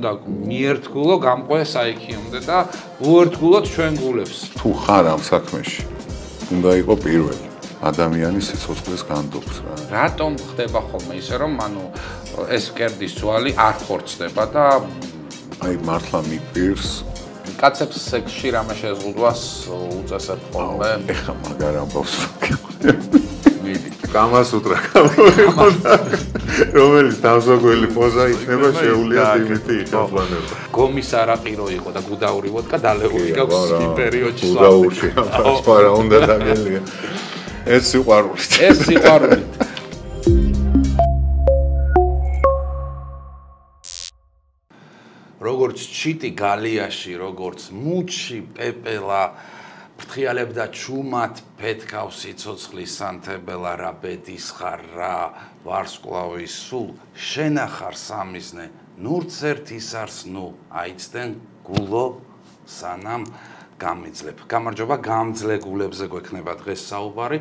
უნდა მიერთგულო, გამყვე საიქიომდე და უერთგულოთ ჩვენ გულებს. თუ ხარ ამ საქმეში, უნდა იყო პირველი ადამიანის სიცოცხლის განდობს რა. რატომ ხდება ხოლმე ისე რომ ეს მკერდის ძვალი არ ხორცდება და აი მართლა მიყირს კაცებს სექსში რამე შეზღუდვას უწესებ ხოლმე. ეხა მაგარ ამბავს. მიდი. გამასუტრა გამოვიყოდა. რომელიც დავზოგველი პოზა იქნება შეუძლია იმითი იხსნა. გომის არაყირო იყო და გუდაური ვოდკა დალეული გაქვს იმ პერიოდში. გუდაურში სხვა რა უნდა დაგელია. ეს სიყვარულით. ეს სიყვარულით. როგორც ჩიტი გალიაში, როგორც მუჩი პეპელა ფრთხიალებდა ჩუმად ფეთქავს სიცოცხლის სანთებელა რა ბედის ხარ რა ვარსკვლავის სულ შენახარ სამიზნე ნურც ერთის არს ნუ აიცდენ გულო სანამ გამიძლებ. გამარჯობა, გამძლე გულებზე გვექნება დღეს საუბარი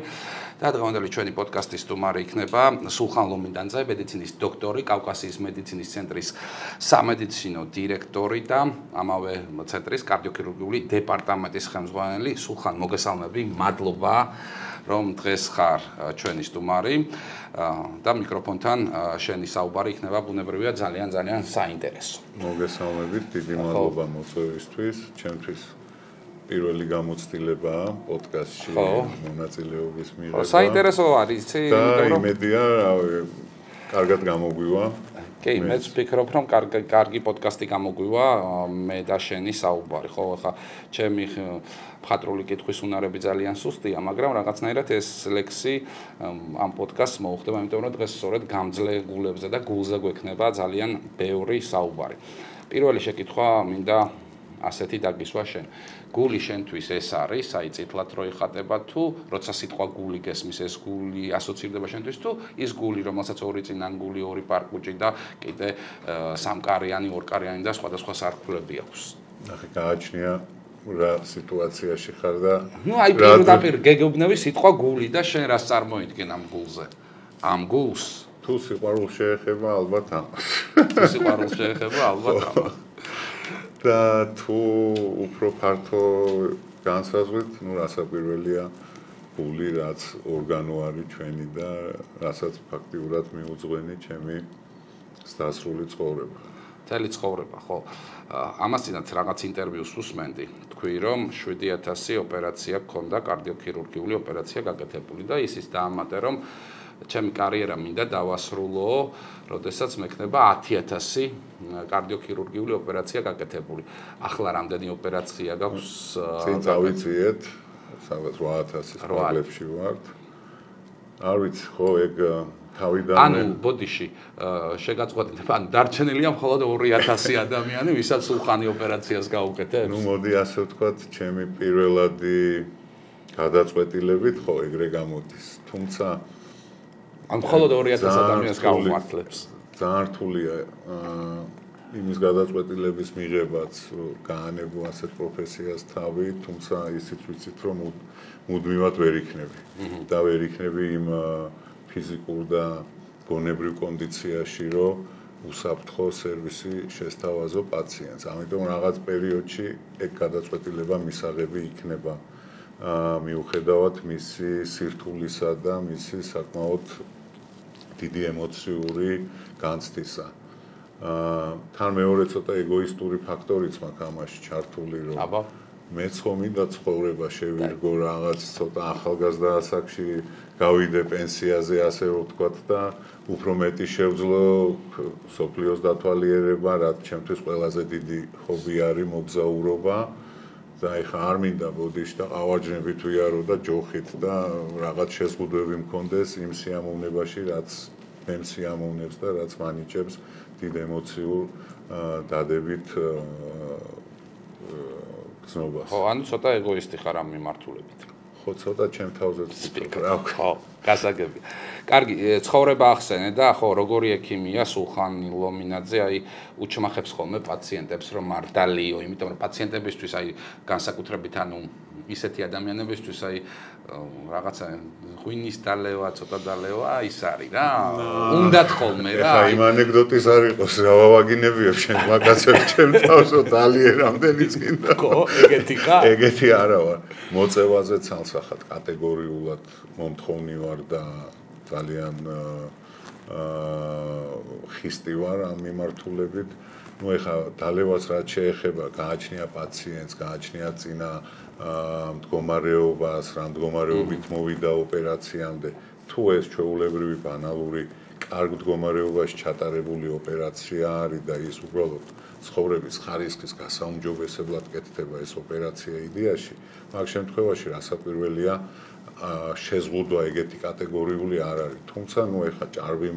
და დღევანდელი ჩვენი პოდკასტის სტუმარი იქნება სულხან ლომინდანძე, მედიცინის დოქტორი, კავკასიის მედიცინის ცენტრის სამედიცინო დირექტორი და ამავე ცენტრის კარდიოქირურგიული დეპარტამენტის ხელმძღვანელი. სულხან, მოგესალმები, მადლობა რომ დღეს ხარ ჩვენი სტუმარი და მიკროფონთან შენი საუბარი იქნება ბუნებრივია ძალიან საინტერესო. მოგესალმებით, დიდი მადლობა მოწვევისთვის, ჩემთვის პირველი გამოცდილებაა პოდკასტში მონაწილეობის მიღება. საინტერესო არის, იცი? და იმედია, კარგად გამოგვივა. კი, მეც ვფიქრობ, რომ კარგი პოდკასტი გამოგვივა, მე და შენი საუბარი. ხო, ხა ჩემი მხატვრული კითხვის უნარები ძალიან სუსტია, მაგრამ რაღაცნაირად ეს ლექსი ამ პოდკასტს მოუხდება, იმიტომ რომ დღეს სწორედ გამძლე გულებზე და გულზე გვექნება ძალიან ბევრი საუბარი. პირველი შეკითხვა მინდა ასეთი დაგისვა შენ. გული შენთვის ეს არის, აი წითლად რო იხატება თუ როცა სიტყვა გული გესმის ეს გული ასოცირდება შენთვის თუ ის გული რომელსაც ორი წინანგული, ორი პარკუჭი და კიდე სამკარიანი, ორკარიანი და სხვადასხვა სარქულები აქვს. ნახე, გააჩნია რა სიტუაციაში ხარ და აი პირდაპირ გეგებნები სიტყვა გული და შენ რას წარმოიდგენ ამ გულზე? ამ გულს თუ სიყვარულ შეეხება ალბათ ამას. თუ სიყვარულ შეეხება ალბათ ამას. და თუ უფრო ფართო განსაზღვრით, რასაკვირველია გული, რაც ორგანო არის ჩვენი და რასაც ფაქტიურად მიუძღვენი ჩემი დასრული ცხოვრება. მთელი ცხოვრება, ხო. ამასთანაც რაღაც ინტერვიუს უსმენდი, თქვი რომ 7000 ოპერაცია გქონდა, კარდიოქირურგიული ოპერაცია გაკეთებული და ისიც დაამატე რომ ჩემი კარიერა მინდა დავასრულო, როდესაც მექნება 10000 კარდიოქირურგიული ოპერაცია გაკეთებული. ახლა რამდენი ოპერაცია გაქვს? წინ წავიციეთ, სადღაც 8000-ის პრობლემში ვართ. არ ვიცი, ხო, ეგ თავიდან ანუ ბოდიში შეგაწყვეტინებ, ანუ დარჩენილია მხოლოდ 2000 ადამიანი, ვისაც სულხანი ოპერაციას გაუკეთებს. ნუ მოდი ასე ვთქვათ, ჩემი პირველადი გადაწყვეტილებით ხო ეგრე გამოდის. თუმცა ან მხოლოდ 2000 ადამიანს გაუმართლებს. ძალიან რთულია იმის გადაწყვეტილების მიღებაც, გაანებო ასეთ პროფესიას თავი, თუმცა ისიც ვიცით, რომ მუდმივად ვერ იქნები. და ვერ იქნები იმ ფიზიკურ და გონებრივ კონდიციაში, რომ უსაფრთხო სერვისი შესთავაზო პაციენტს. ამიტომ რაღაც პერიოდში ეგ გადაწყვეტილება მისაღები იქნება. მიუხედავად მისი სირთულისა და მისი საკმაოდ დიდი ემოციური განცდისა. თან მეორე ცოტა ეგოისტური ფაქტორიც მაქვს ამაში ჩართული, რომ მეც ხომ მინდა ცხოვრება შევირგო რაღაც ცოტა ახალგაზრდა ასაკში გავიდე პენსიაზე, ასე რომ ვთქვათ და უფრო მეტი შევძლო სოფლიოს დათვალიერება, რაც ჩემთვის ყველაზე დიდი ჰობი არის მოგზაურობა. და ეხა არ მინდა ბოდიში და ყავარჯნებით ვიარო და ჯოხით და რაღაც შეზღუდვები მქონდეს იმ სიამოვნებაში, რაც მე სიამოვნებს და რაც მანიჭებს დიდ ემოციურ დადებით გზნობას. ხო, ანუ ცოტა ეგოისტი ხარ ამ მიმართულებით. ხო, ცოტა ჩემ თავზე ვფიქრობ. ხო, გასაგები. კარგი, ცხოვრება ახსენე და ხო, როგორი ექიმია სულხან ლომინაძე, აი უჩმახებს ხოლმე პაციენტებს რომ მართალიო, იმიტომ რომ პაციენტებისთვის აი განსაკუთრებით ანუ ისეთი ადამიანებისთვის აი რაღაცა ღვინის დალევა, ცოტა დალევა ის არის რა. უნდათ ხოლმე რა. ეხა იმ ანეკდოტის არ იყოს რა ვავაგინებიო შენ მაგაცებს ჩემ თავსო დალიერ რამდენი წინდა. ხო, ეგეთი ხა? ეგეთი არა ვარ. მოწევაზე ცალსახად კატეგორიულად მომთხოვნი ვარ და ძალიან ხისტი ვარ ამ მიმართულებით. ნუ ეხა დალევას რაც შეეხება, გააჩნია პაციენტს, გააჩნია წინა მდგომარეობას, რა მდგომარეობით მოვიდა ოპერაციამდე. თუ ეს ჩვეულებრივი ბანალური კარგ მდგომარეობაში ჩატარებული ოპერაცია არის და ის უბრალოდ ცხოვრების ხარისხის გასაუმჯობესებლად კეთდება ეს ოპერაცია იდეაში, მაგ შემთხვევაში რასაკვირველია შეზღუდვა ეგეთი კატეგორიული არ არის. თუმცა ნუ ეხა ჭარბი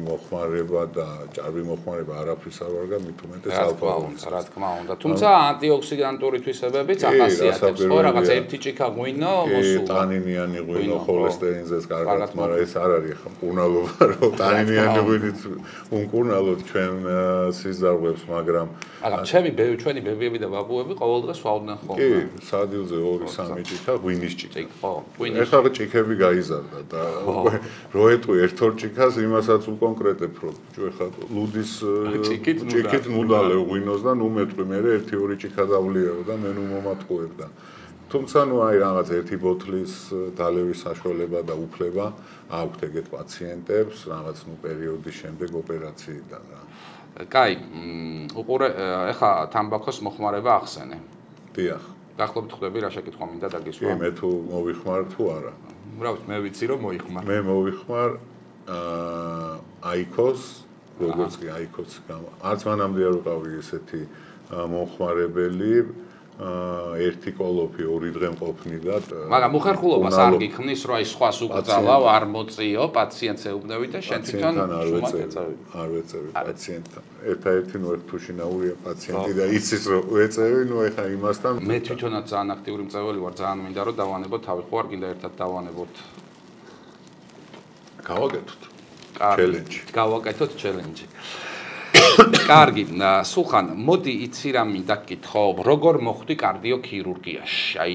მოხმარება არაფრის არ ვარ მით უმეტეს ალკოჰოლს. რა თქმა უნდა. თუმცა ანტიოქსიდანტური თვისებებიც ახასიათებს. ხო, რაღაც ერთი ჭიქა ღვინო მოსულა. ტანინიანი ღვინო ხოლესტერინზეც კარგად, მაგრამ ეს არ არის ხა მკურნალობა, რომ ტანინიანი ღვინით უმკურნალოთ ჩვენ სიზარღვებს, მაგრამ ჩემი ჩვენი ბებიები და ბაბუები ყოველდღე სვავდნენ ხოლმე. კი, სადილზე 2-3 ჭიქა ღვინის ჭიქა. ხო, ღვინის. ეხლა ჭიქები გაიზარდა და რო ეტყვი ერთ-ორ ჭიქას იმასაც უკონკრეტებ, რომ ეხლა ლუდის ჭიქით ნუდალე ღვინოს და ნუ მეტყვი მე 1-2 ჭიქა დავლიერო და მე ნუ მომატყუებ და თუმცა ნუ აი რაღაც ერთი ბოთლის დალევის საშუალება და უფლება აქვთ ეგეთ პაციენტებს რაღაც ნუ პერიოდის შემდეგ ოპერაციიდან რა. კაი, უყურე ეხა თამბაქოს მოხმარება ახსენე. დიახ. გახლობით ხვდები რა შეკითხვა მინდა დაგისვა. კი, მე თუ მოვიხმარ თუ არა. რა ვიცი, მე ვიცი რომ მოიხმარ. მე მოვიხმარ აიქოს, როგორც კი აიქოს გამა. არც მანამდე არ ვიყავი ესეთი მომხმარებელი, ერთი კოლოფი 2 დღე მყოფნიდათ. მაგრამ უხერხულობას არ გიქმნის, რომ აი სხვას უკრძალავ, არ მოწიო, პაციენტს ეუბნები და შენ თვითონ არ ვეწევი პაციენტთან. ერთადერთი ნუ ერთ თუშინაურია პაციენტი და იცის რომ ვეწევი, ნუ ეხა იმასთან. მე თვითონაც ძალიან აქტიური მწვეველი ვარ, ძალიან მინდა რომ დავანებოთ თავი, ხო არ გინდა ერთად დავანებოთ. გავაკეთოთ. ჩელენჯი. გავაკეთოთ ჩელენჯი. კარგი, სულხან, მოდი იცი რა მინდა გკითხო, როგორ მოხვდი კარდიოქირურგიაში? აი,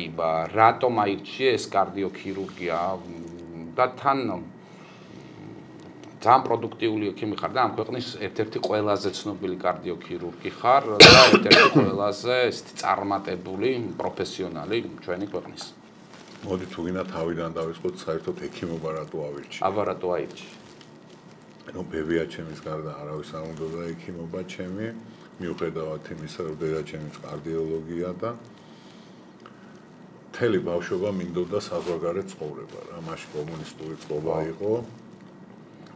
რატომ აირჩიე ეს კარდიოქირურგია და თან ძალიან პროდუქტიული ექიმი ხარ და ამ ქვეყნის ერთ-ერთი ყველაზე ცნობილი კარდიოქირურგი ხარ და ერთ-ერთი ყველაზე წარმატებული პროფესიონალი ჩვენი ქვეყნის. მოდი თუ გინდა თავიდან დავისხოთ საერთოდ ექიმობა რატო ავირჩიე? აბა რატო აირჩიე? ნუ ბებია ჩემის გარდა არავის არ უნდოდა ექიმობა ჩემი, მიუხედავად იმისა, რომ დედა ჩემიც კარდიოლოგია და მთელი ბავშვობა მინდოდა საზღვარგარეთ ცხოვრება რა, მაშინ კომუნისტური წყობა იყო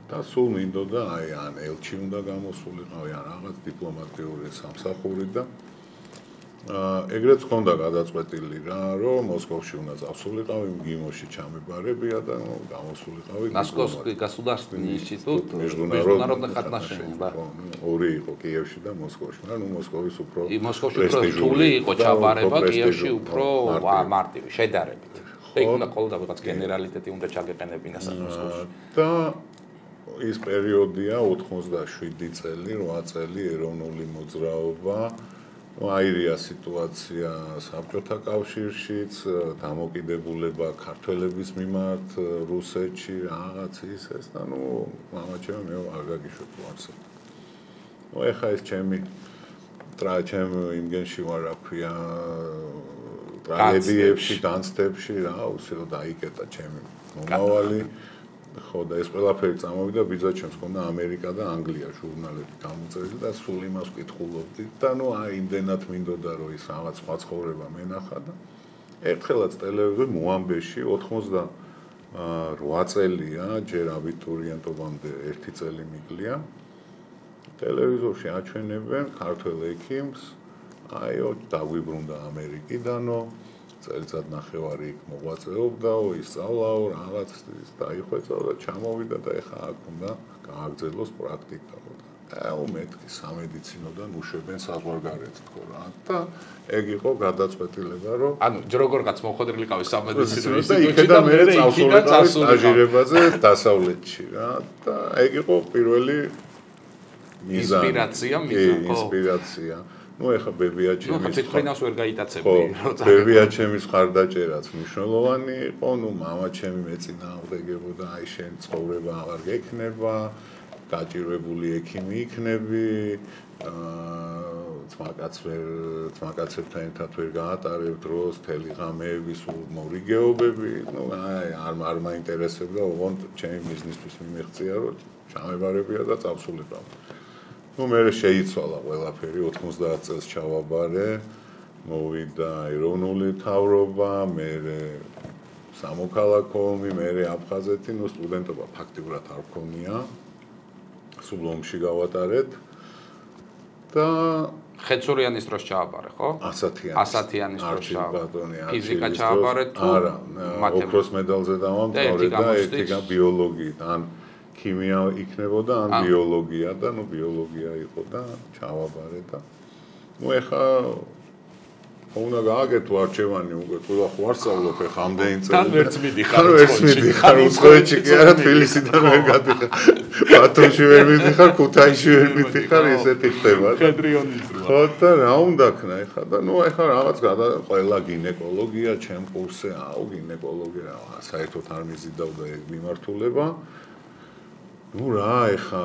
და სულ მინდოდა აი ან ელჩი უნდა გამოსულიყავი, ან რაღაც დიპლომატიური სამსახური და ეგრეც ჰქონდა გადაწყვეტილი რა, რომ მოსკოვში უნდა წავსულიყავი, მგიმოში ჩამებარებია და გამოსულიყავი. Московский государственный институт международных отношений, да. ორი იყო კიევში და მოსკოვში, მაგრამ ნუ მოსკოვის უფრო и მოსკოვში უფრო რთული იყო ჩაბარება, კიევში უფრო მარტივი, შედარებით. და იქ უნდა ყოლოდა რაღაც გენერალიტეტი უნდა ჩაგეყენებინა მოსკოვში. და ის პერიოდია 87 წელი, 8 წელი ეროვნული მოძრაობა. აირია სიტუაცია საბჭოთა კავშირშიც, დამოკიდებულება ქართველების მიმართ რუსეთში, რაღაც ის და ნუ მამაჩემ მე არ გაგიშვებ ვარსად. ნუ ეხა ეს ჩემი იმგენში ვარ, რა ქვია, ტრაგედიებში, განცდებში რა, უსირო დაიკეტა ჩემი მომავალი. ხო და ეს ყველაფერი წამოვიდა ბიძაჩემს ქონდა ამერიკა და ანგლია ჟურნალები გამოწერილი და სულ იმას ვკითხულობდი და ნუ აი იმდენად მინდოდა რომ ის რაღაც სხვა ცხოვრება მენახა და ერთხელაც ტელევიზორ მოამბეში 88 წელია ჯერ აბიტურიენტობამდე 1 წელი მიკლია ტელევიზორში აჩვენებენ ქართველ ექიმს აიო დაგვიბრუნდა ამერიკიდანო წელიწად ნახევარი იქ მოღვაწეობდაო, ისწავლაო, რაღაც დაიხვეწაო და ჩამოვიდა და ეხა აქ უნდა გააგრძელოს პრაქტიკაო. აუ მეთქი სამედიცინოდან უშვებენ საზღვარგარეთ თქო რა. და ეგ იყო გადაწყვეტილება, რომ ანუ როგორღაც მოხვედრილიყავი სამედიცინო და იქიდან მე წავსულიყავი სტაჟირებაზე დასავლეთში რა. და ეგ იყო პირველი მიზანი. ინსპირაცია. ნუ ეხა ბებია ჩემის ნუ თვითფრინავს ვერ გაიტაცებდი როცა ბებია ჩემის ხარდაჭერაც მნიშვნელოვანი იყო ნუ მამა ჩემი მეწინააღმდეგებოდა აი შენ ცხოვრება აღარ გექნება გაჭირვებული ექიმი იქნები ძმაკაცებთან ერთად ვერ გაატარებ დროს თელი ღამეები სულ მორიგეობები ნუ არ მაინტერესებდა ოღონდ ჩემი ბიზნესთვის მიმეღწია რომ ჩამებარებია და წავსულიყავ ნუ მე შეიცვალა ყველაფერი 90 წელს ჩავაბარე მოვიდა ეროვნული მთავრობა მე სამოქალაქო ომი მე აფხაზეთი ნუ სტუდენტობა ფაქტიურად არ მქონია სულ ომში გავატარეთ და ხეცურიანის დროს ჩააბარე, ხო? ასათიანის დროს ჩააბარე. ფიზიკა ჩააბარე თუ არა, ოქროს медаლზე დავამთავრე და ერთი ბიოლოგიით, ან ქიმია იქნებოდა, ან ბიოლოგია და ნუ ბიოლოგია იყო და ჩავაბარე და ნუ ეხა უნდა გააკეთო არჩევანი უკვე ყველა ხო არ სწავლობ ეხა ამდენი წელი. თან ვერც მიდიხარ უცხოეთში კი არა თბილისიდან ვერ გადიხარ. ბათუმში ვერ მიდიხარ, ქუთაისში ვერ მიდიხარ, ესეთი ხდება. კადრიონის როა. ხო და რა უნდა ქნა ეხა და ნუ ეხა რაღაც ყველა გინეკოლოგია ჩემ კურსზე, აუ გინეკოლოგია საერთოდ არ მიზიდავდა ეგ მიმართულება. ნუ რა ეხა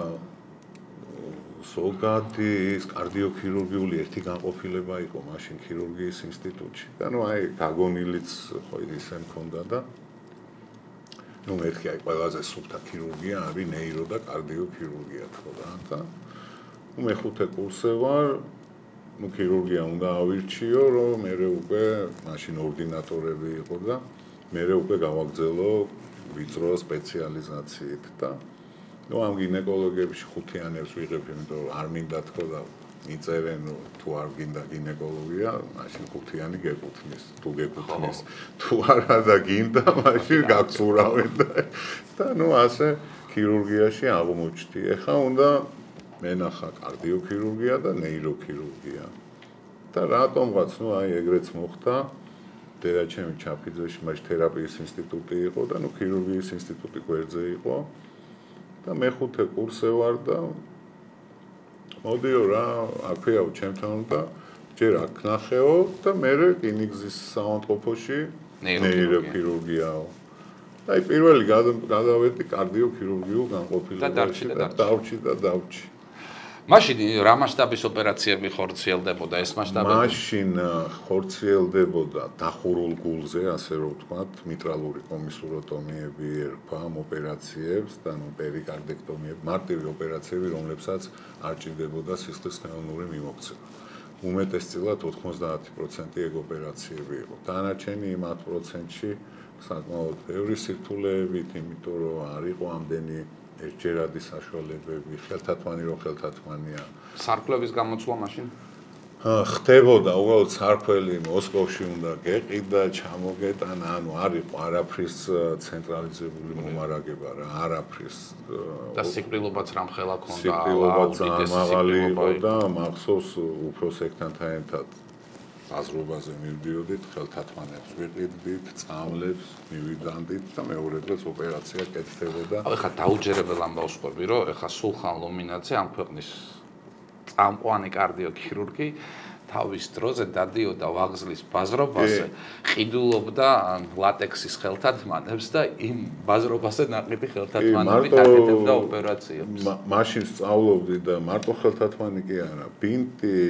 სოლგადის კარდიოქირურგიული ერთი განყოფილება იყო მაშინ ქირურგიის ინსტიტუტში და ნუ აი გაგონილიც ხო ისე მქონდა და ნუ მერქი აი ყველაზე სუფთა ქირურგია არის ნეირო და კარდიოქირურგია ხო რა და ნუ მეხუთე კურსზე ვარ ნუ ქირურგია უნდა ავირჩიო რომ მე უკვე მაშინ ორდინატორები იყო და მე უკვე გავაგზელო ვიწრო სპეციალიზაციით და ნუ ამ გინეკოლოგებში ხუთიანებს ვიღებ, იმიტომ რომ არ მინდა თქო და მიწერენ თუ არ გინდა გინეკოლოგია, მაშინ ხუთიანი გეკუთვნის, თუ გეკუთვნის, თუ არა და გინდა, მაშინ გაგწურავენ და ნუ ასე ქირურგიაში აღმოჩნდი. ეხა უნდა მენახა კარდიოქირურგია და ნეიროქირურგია. და რატომღაც ნუ აი ეგრეც მოხდა. დედა ჩემი ჩაფიძეში მაშინ თერაპიის ინსტიტუტი იყო და ნუ ქირურგიის ინსტიტუტი გვერდზე იყო. და მეხუთე კურსზე ვარ და მოდიო რა აქვეაო ჩემთან და ჯერ აქ ნახეო და მე რკინიგზის საავადმყოფოში ნეიროქირურგიაო. აი პირველი გადავედი კარდიოქირურგიულ განყოფილებაში და დავჭი. მაშინ რა მასშტაბის ოპერაციები ხორციელდებოდა ეს მასშტაბები? მაშინ ხორციელდებოდა დახურულ გულზე, ასე რომ ვთქვათ, მიტრალური კომისუროტომიები ერქვა ამ ოპერაციებს და ნუ პერიკარდექტომიები, მარტივი ოპერაციები, რომლებსაც არ ჭირდებოდა სისხლის ხელოვნური მიმოქცევა. უმეტესწილად 90% ეგ ოპერაციები იყო. დანარჩენი იმ 10%-ში საკმაოდ ბევრი სირთულეებით, იმიტომ რომ არ იყო ამდენი ერთჯერადი საშუალებები, ხელთათმანი რო ხელთათმანია. სარკვლების გამოცვლა მაშინ? ხდებოდა, უბრალოდ სარკველი მოსკოვში უნდა გეყიდა, ჩამოგეტანა, ანუ არ იყო არაფრის ცენტრალიზებული მომარაგება რა, არაფრის. და სიკვდილობაც რამხელა ქონდა, სიკვდილობაც მაღალი იყო და მახსოვს უფროსებთან ერთად აზრობაზე მივდიოდით, ხელთათმანებს ვიყიდით, წამლებს მივიდანდით და მეორე დღეს ოპერაცია კეთდებოდა. ეხლა დაუჯერებელ ამბავს ყვები, რომ ეხლა სულხან ლომინაძე ამ ქვეყნის წამყვანი კარდიოქირურგი თავის დროზე დადიოდა ვაღზლის ბაზრობაზე, ყიდულობდა ლატექსის ხელთათმანებს და იმ ბაზრობაზე ნაყიდი ხელთათმანებით აკეთებდა ოპერაციებს. მაშინ სწავლობდი და მარტო ხელთათმანი კი არა, ბინტი,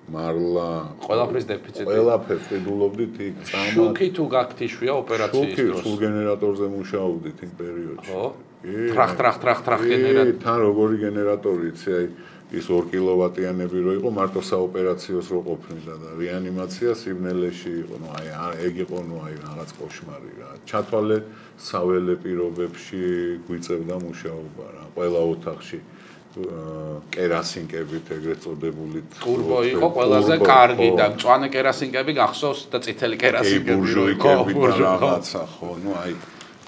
მარლა, ყველაფრის დეფიციტი. ყველაფერს ყიდულობდით იქ წამა. შუქი თუ გაქთიშვია ოპერაციის დროს. შუქი სულ გენერატორზე მუშაობდით იმ პერიოდში. ხო? ტრახ გენერატორი. თან როგორი გენერატორი იცი, აი ის 2 კილოვატიანები რო იყო მარტო საოპერაციოს რო ყოფნიდა და რეანიმაცია სიბნელეში იყო ნუ აი ეგ იყო ნუ აი რაღაც კოშმარი რა ჩათვალე საველე პირობებში გვიწევდა მუშაობა რა ყველა ოთახში კერასინკებით ეგრეთ წოდებული ტურბო იყო ყველაზე კარგი და მწვანე კერასინკები გახსოვს და წითელი კერასინკები ბურჟუიკები და რაღაცა ხო ნუ აი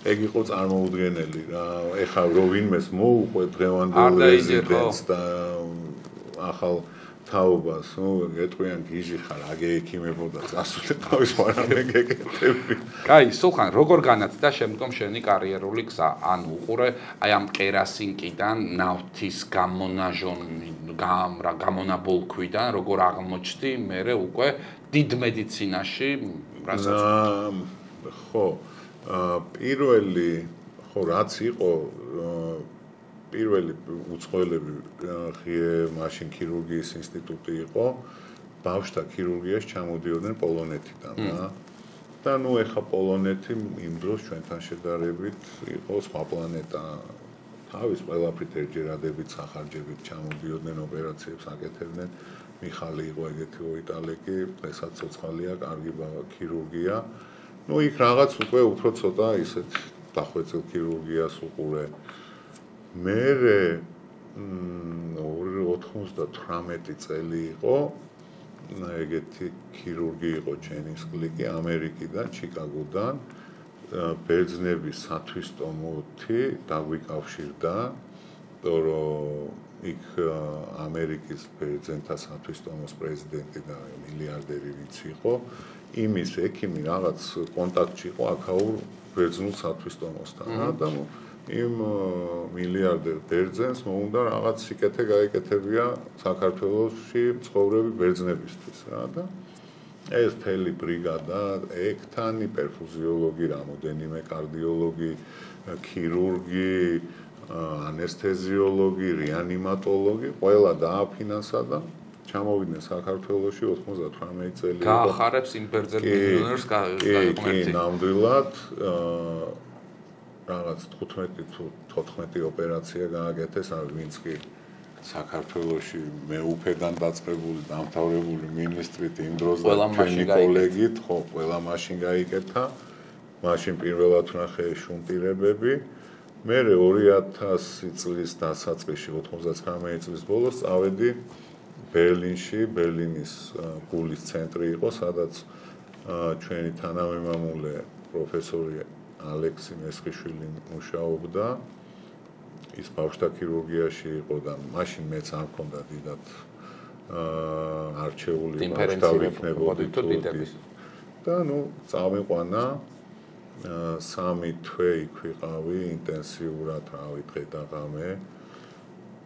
ეგ იყო წარმოუდგენელი რა ეხლა რო ვინმეს მოუყვე დღევანდელ რეზიდენტს და ახალ თაობას, ეტყვიან გიჟი ხარ, აგე ექიმებოდა წასული თავის მარამე გეკეთები. კაი, სულხან, როგორ განათდა შემდგომ შენი კარიერული გზა? ან უყურე აი ამ კერასინკიდან ნავთის გამონაბოლქვიდან როგორ აღმოჩნდი მე უკვე დიდ მედიცინაში, რასაც ხო, პირველი ხო რაც იყო პირველი უცხოელები ღია მაშინ ქირურგიის ინსტიტუტი იყო ბავშვთა ქირურგიაში ჩამოდიოდნენ პოლონეთიდან რა და ნუ ეხა პოლონეთი იმ დროს ჩვენთან შედარებით იყო სხვა პლანეტა თავის ყველაფრით ერთჯერადებით სახარჯებით ჩამოდიოდნენ ოპერაციებს აკეთებდნენ მიხალი იყო ეგეთი იტალიკი დღესაც ცოცხალია კარგი ქირურგია ნუ იქ რაღაც უკვე უფრო ცოტა ისეთ დახვეწილ ქირურგიას უყურე მე 98 წელი იყო ეგეთი ქირურგი იყო ჯენის კლიკი ამერიკიდან ჩიკაგოდან ბერძნების სათვისტომოთი დაგვიკავშირდა რომ იქ ამერიკის ბერძენთა სათვისტომოს პრეზიდენტი და მილიარდერი ვინც იყო იმის ექიმი რაღაც კონტაქტში იყო აქაურ ბერძნულ სათვისტომოსთან და იმ მილიარდერ ბერძენს მოუნდა რაღაც სიკეთე გაეკეთებია საქართველოში მცხოვრები ბერძნებისთვის რა და ეს თელი ბრიგადა ექთანი პერფუზიოლოგი რამოდენიმე კარდიოლოგი ქირურგი ანესთეზიოლოგი რეანიმატოლოგი ყველა დააფინანსა და ჩამოვიდნენ საქართველოში 98 წელი გაახარებს იმ ბერძენ მილიონერს კი ნამდვილად რაღაც 15 თუ 14 ოპერაცია გააკეთეს არ ვინც კი საქართველოში მეუფედან დაწყებული დამთავრებული მინისტრით იმ დროს და ჩვენი კოლეგით ხო ყველა მაშინ გაიკეთა მაშინ პირველად ვნახე შუნტირებები მე 2000 წლის დასაწყისში 99 წლის ბოლოს წავედი ბერლინში ბერლინის გულის ცენტრი იყო სადაც ჩვენი თანამემამულე პროფესორი ალექსი მესხიშვილი მუშაობდა ის ბავშვთა ქირურგიაში იყო და მაშინ მეც არ მქონდა დიდად არჩეული ბავშვთა ვიქნებოდი და ნუ წავიყვანა 3 თვე იქ ვიყავი ინტენსიურად რავი დღე და ღამე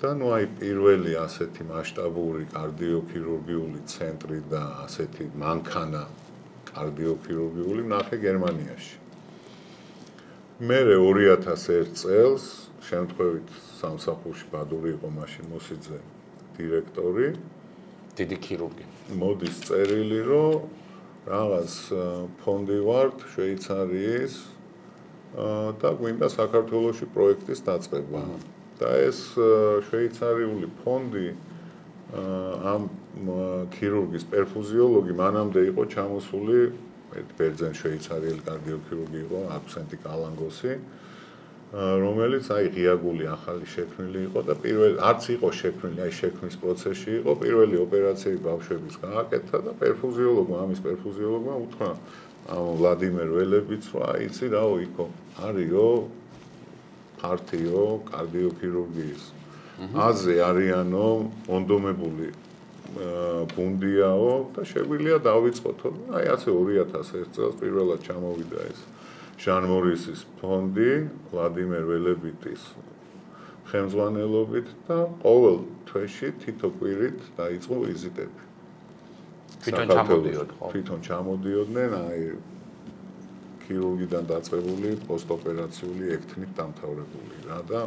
და ნუ აი პირველი ასეთი მასშტაბური კარდიოქირურგიული ცენტრი და ასეთი მანქანა კარდიოქირურგიული ნახე გერმანიაში მე 2001 წელს შემთხვევით სამსახურში ბადური იყო მაშინ მოსიძე დირექტორი დიდი ქირურგი მოდის წერილი რომ რაღაც ფონდი ვართ შვეიცარიის და გვინდა საქართველოში პროექტის დაწყება და ეს შვეიცარიული ფონდი ამ ქირურგის პერფუზიოლოგი მანამდე იყო ჩამოსული ბერძენ შვეიცარიელი კარდიოქირურგი იყო აქსენტი კალანგოსი რომელიც აი ღიაგული ახალი შექმნილი იყო და პირველ არც იყო შექმნილი აი შექმნის პროცესში იყო პირველი ოპერაციები ბავშვების გააკეთა და პერფუზიოლოგმა ამის პერფუზიოლოგმა უთხრა ამ ვლადიმერ ველებიც რომ აიცი რაო იქო არისო ფარტიო კარდიოქირურგიის აზე არიანო მონდომებული გუნდიაო და შეგვიძლია დავიწყოთო აი ასე 2001 წელს პირველად ჩამოვიდა ეს ჟან მორისის ფონდი ვლადიმერ ველებიტის ხელმძღვანელობით და ყოველ თვეში თითო კვირით დაიწყო ვიზიტები თვითონ ჩამოდიოდნენ აი ქირურგიდან დაწყებული პოსტოპერაციული ექთნით დამთავრებული რა და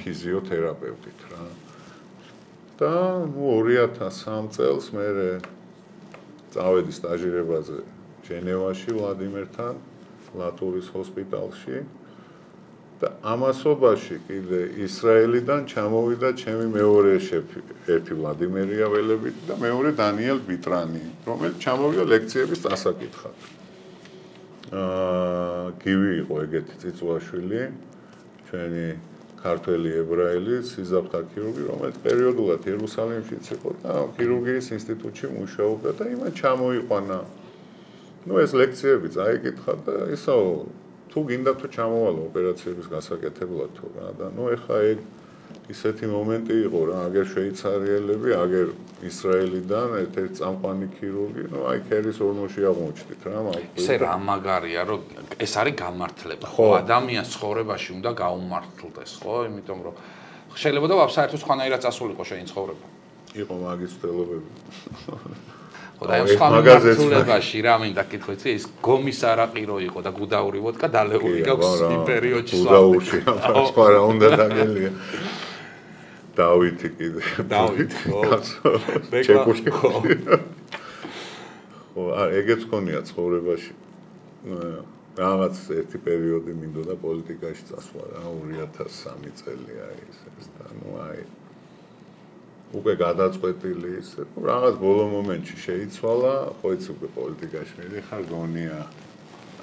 ფიზიოთერაპევტით რა და 2003 წელს მე წავედი სტაჟირებაზე ჟენევაში ვლადიმერთან ლატურის ჰოსპიტალში და ამასობაში კიდე ისრაელიდან ჩამოვიდა ჩემი მეორე შეფი ერთი ვლადიმერია ველებით და მეორე დანიელ ბიტრანი რომელიც ჩამოვიდა ლექციების დასაკითხად გივი იყო ეგეთი წიწვაშვილი ჩვენი ქართველი ებრაელი სიზაფთა ქირურგი რომელიც პერიოდულად იერუსალიმშიც იყო და ქირურგიის ინსტიტუტში მუშაობდა და იმან ჩამოიყვანა ნუ ეს ლექციები წაიკითხა და ისაო თუ გინდა თუ ჩამოვალო ოპერაციების გასაკეთებლად თუ რა და ნუ ეხა ეგ ისეთი მომენტი იყო რა, აგერ შვეიცარიელები, აგერ ისრაელიდან ერთ-ერთი წამყვანი ქირურგი, ну აი ქერის ორმოში აღმოჩნდით რა, მაგ ესე რა მაგარია, რომ ეს არის გამართლება. ადამიანს ცხოვრებაში უნდა გაუმართლდეს, ხო? იმიტომ რომ შეიძლება და საერთოდ სხვანაირად წასულიყო შენი ცხოვრება. იყო მაგის ცდილობები. ხო და ამ სხვა მიმართულებაში რა მინდა კითხვიცი, ის გომის არაყირო იყო და გუდაური ვოდკა დალეული გაქვს იმ პერიოდში. გუდაურში სხვა რა უნდა დაგელია. დავითი კიდე. დავითი, ხო. ჩეკუში. ხო, ეგეც ხონია ცხოვრებაში. რაღაც ერთი პერიოდი მინდოდა პოლიტიკაში წასვლა რა 2003 წელი არის ეს და ну აი უკვე გადაწყვეტილი ისე რაღაც ბოლო მომენტში შეიცვალა ხო იცი უკვე პოლიტიკაში მიდიხარ გონია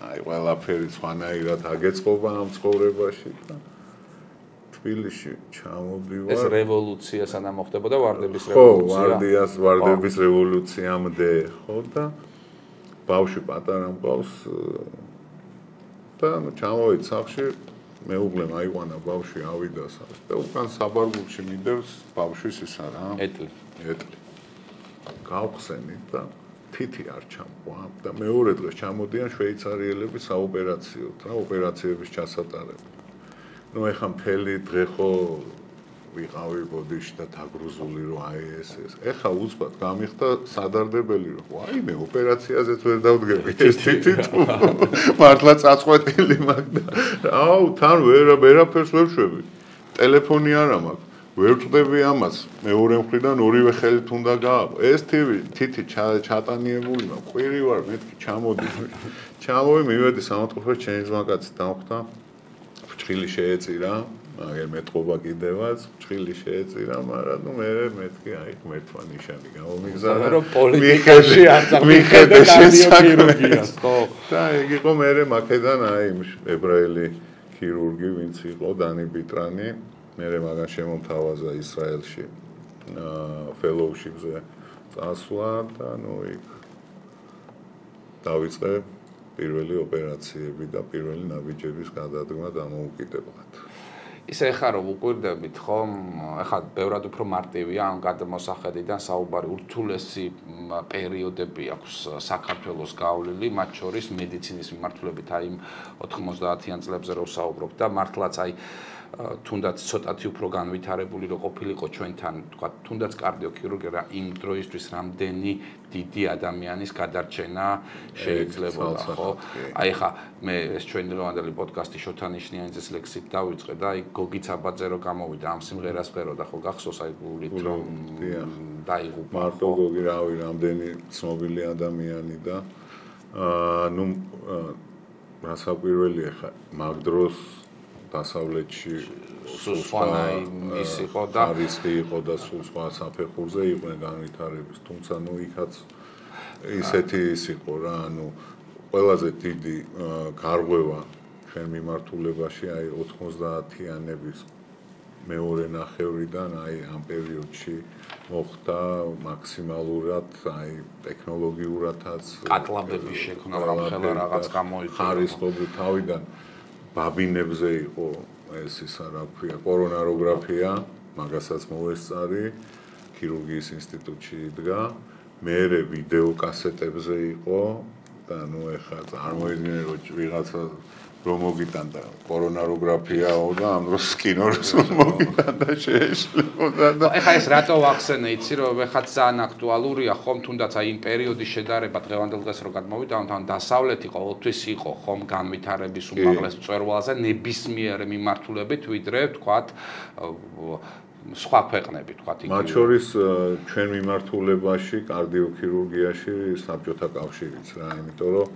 აი ყველაფერი სხვანაირად აგეწყობა ამ ცხოვრებაში და თბილისში ჩამოდივარ ეს რევოლუცია სანამ მოხდებოდა ვარდების რევოლუცია ხო ვარდების რევოლუციამდე ხო და ბავშვი პატარა მყავს და ჩამოვედი სახლში მეუღლემ აიყვანა ბავშვი ავიდა სახლში და უკან საბარგულში მიდევს ბავშვის ისა რა ეტლი გავხსენი და თითი არ ჩამყვა და მეორე დღეს ჩამოდიან შვეიცარიელები საოპერაციოდ რა ოპერაციების ჩასატარებლად ну ეხა მთელი დღე ხო ვიყავი ბოდიში და დაგრუზული რომ აი ეს ეხა უცბად გამიხდა სადარდებელი რომ აი მე ოპერაციაზეც ვერ დავდგები ეს თითით მართლა წაწყვეტილი მაგდა აუ თან ვერაფერს ვერ შვები ტელეფონი არა მაქვს ვერ ვწდები ამას მეორე მხრიდან ორივე ხელით უნდა გააყო ეს თითი ჩატანიებული მაქვს ყვირი ვარ მეთქი ჩამოვი მივედი სამოთხურში ჩემი ძმაკაცი დამხვდა ფრჩხილი შეეწირა აგერ მეტყობა კიდევაც ფრჩხილი შეეწირა მაგრამ ნუ მე მეთქი აი ღმერთმა ნიშანი გამომიგზავნა რომ პოლიტიკაში არ მიხედე კარდიოქირურგიას ხო და ეგ იყო მე მაქედან აი ებრაელი ქირურგი ვინც იყო დანი ბიტრანი მე მაგან შემომთავაზა ისრაელში ფელოუშიპზე წასვლა და ნუ იქ დავიწყე პირველი ოპერაციები და პირველი ნაბიჯების გადადგმა დამოუკიდებლად. ისე ხარ რომ უყვირდებით ხომ? ეხლა ბევრად უფრო მარტივია ამ გადმოსახედიდან საუბარი ურთულესი პერიოდები აქვს საქართველოს გავლილი, მათ შორის მედიცინის მიმართულებით აი 90-იან წლებზე რო საუბრობ და მართლაც აი თუნდაც ცოტათი უფრო განვითარებული რო ყოფილიყო ჩვენთან, თქვა, თუნდაც კარდიოქირურგია იმ დროისთვის რამდენი დიდი ადამიანის გადარჩენა შეიძლებოდა, ხო? აი ხა მე ეს ჩვენი ლევანდელი პოდკასტი შოთანიშნიანიძის ლექსით დავიწყე და აი გოგიც აბაძე რო გამოვიდა ამ სიმღერას წეროდა, ხო, გახსოვს აი გულით რომ დაიღუპა. მარტო გოგი რავი რამდენი ცნობილი ადამიანი და ნუ რასაკვირველია ხა მაგ დროს დასავლეთში სუსვანაი ის იყო და რისკი იყო და სულ სხვა საფეხურზე იყვნენ განვითარების თუმცა ნუ იქაც ისეთი ის იყო რა ანუ ყველაზე დიდი გარღვევა ჩვენ მიმართულებაში აი 90-იანების მეორე ნახევრიდან აი ამ პერიოდში მოხდა მაქსიმალურად აი ტექნოლოგიურადაც კატლაბების შექმნა რამხელა რაღაც გამოიწვია ხარისხობრივ თავიდან ბაბინებზე იყო ეს ისა რა ქვია კორონაროგრაფია მაგასაც მოვესწარი ქირურგიის ინსტიტუტში იდგა მერე ვიდეო კასეტებზე იყო და ნუ ეხლა წარმოიდგინე რომ ვიღაცა რომ მოგიტანდა კორონაროგრაფიაო და ამ დროს კინორს მოგიტანდა შეეშლებოდა და ეხლა ეს რატო ვახსენე იცი რომ ეხლა ძალიან აქტუალურია ხომ თუნდაც აი იმ პერიოდის შედარება დღევანდელ დღეს რო გადმოვიდა თან დასავლეთი ყოველთვის იყო ხომ განვითარების უმაღლეს მწვერვალზე ნებისმიერი მიმართულებით ვიდრე თქვათ სხვა ქვეყნები თქვათ იგი მათ შორის ჩვენ მიმართულებაში კარდიოქირურგიაში საბჭოთა კავშირიც რა იმიტომ რომ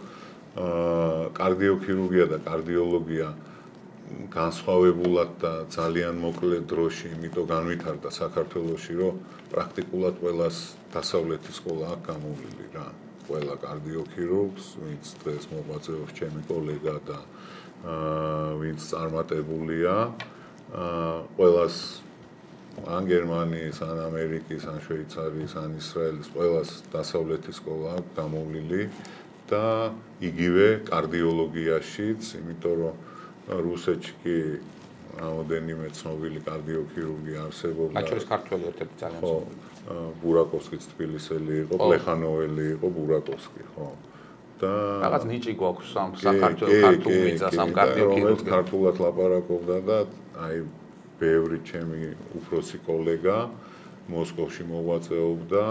კარდიოქირურგია და კარდიოლოგია განსხვავებულად და ძალიან მოკლე დროში, იმიტომ განვითარდა საქართველოში, რომ პრაქტიკულად ყველას დასავლეთის სკოლა აქვს გამოვლილი რა. ყველა კარდიოქირურგს, ვინც დღეს მოღვაწეობს ჩემი კოლეგა და ვინც წარმატებულია, ყველას ან გერმანიის, ან ამერიკის, ან შვეიცარიის, ან ისრაელის ყველას დასავლეთის სკოლა აქვს გამოვლილი. და იგივე კარდიოლოგიაშიც, იმიტომ რომ რუსეთში კი რამოდენიმე ცნობილი კარდიოქირურგი არსებობდა. მათ შორის ქართველი ერთ-ერთი ძალიან ხო, ბურაკოვსკიც თბილისელი იყო, პლეხანოველი იყო ბურაკოვსკი, ხო. და რაღაც ნიჭი გვაქვს საქართველოს ქართულ მიწას ამ კარდიოქირურგებს. ქართულად ლაპარაკობდა და აი ბევრი ჩემი უფროსი კოლეგა მოსკოვში მოღვაწეობდა